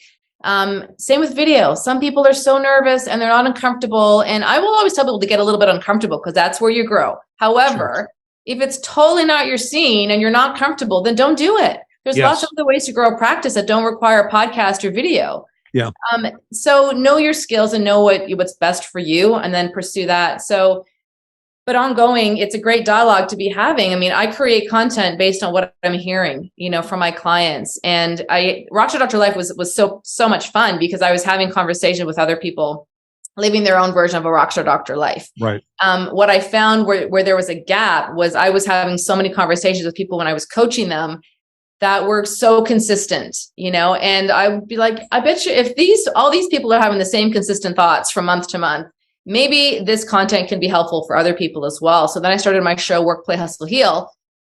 same with video. Some people are so nervous and they're not uncomfortable. And I will always tell people to get a little bit uncomfortable, because that's where you grow. However, if it's totally not your scene and you're not comfortable, then don't do it. There's lots of other ways to grow a practice that don't require a podcast or video. Yeah. So know your skills and know what's best for you, and then pursue that. But ongoing, it's a great dialogue to be having. I mean, I create content based on what I'm hearing, from my clients. And Rockstar Doctor Life was so much fun, because I was having conversation with other people living their own version of a Rockstar Doctor life. Right. What I found where there was a gap was I was having so many conversations with people when I was coaching them that were so consistent, and I would be like, I bet you if all these people are having the same consistent thoughts from month to month, maybe this content can be helpful for other people as well. So then I started my show, Work, Play, Hustle, Heal,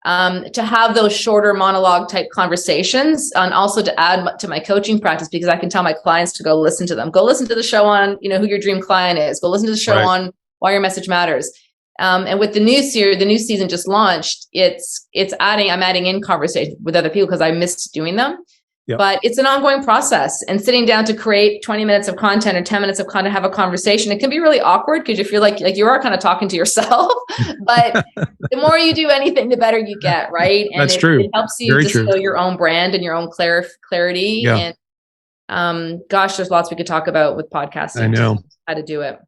to have those shorter monologue type conversations, and also to add to my coaching practice, because I can tell my clients to go listen to them. Go listen to the show on, who your dream client is. Go listen to the show on why your message matters. And with the new season just launched, I'm adding in conversation with other people because I missed doing them. Yep. But it's an ongoing process, and sitting down to create 20 minutes of content or 10 minutes of content, have a conversation. It can be really awkward because you feel like you are kind of talking to yourself, but the more you do anything, the better you get. Right. And That's true. It helps you distill your own brand and your own clarity. Yeah. And gosh, there's lots we could talk about with podcasting. I know how to do it.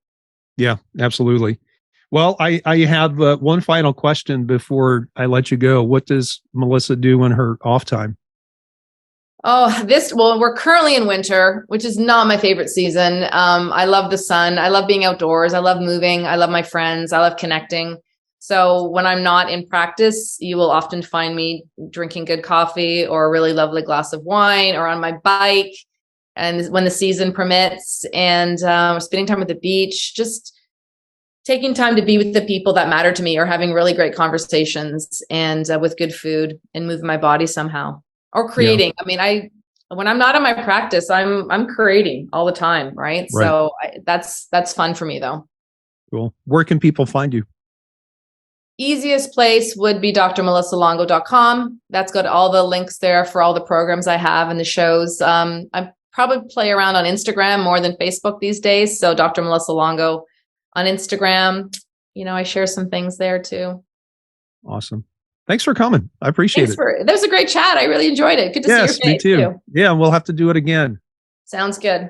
Yeah, absolutely. Well, I have one final question before I let you go. What does Melissa do in her off time? We're currently in winter, which is not my favorite season. I love the sun. I love being outdoors. I love moving. I love my friends. I love connecting. So when I'm not in practice, you will often find me drinking good coffee or a really lovely glass of wine, or on my bike, and when the season permits, and spending time at the beach, just taking time to be with the people that matter to me, or having really great conversations, and with good food, and moving my body somehow. Or creating. Yeah. I mean, when I'm not in my practice, I'm creating all the time, right? So that's fun for me, though. Cool. Where can people find you? Easiest place would be drmelissalongo.com. That's got all the links there for all the programs I have and the shows. I probably play around on Instagram more than Facebook these days. So Dr. Melissa Longo on Instagram. I share some things there too. Awesome. Thanks for coming. I appreciate it. That was a great chat. I really enjoyed it. Good to see your face me too. Yeah, we'll have to do it again. Sounds good.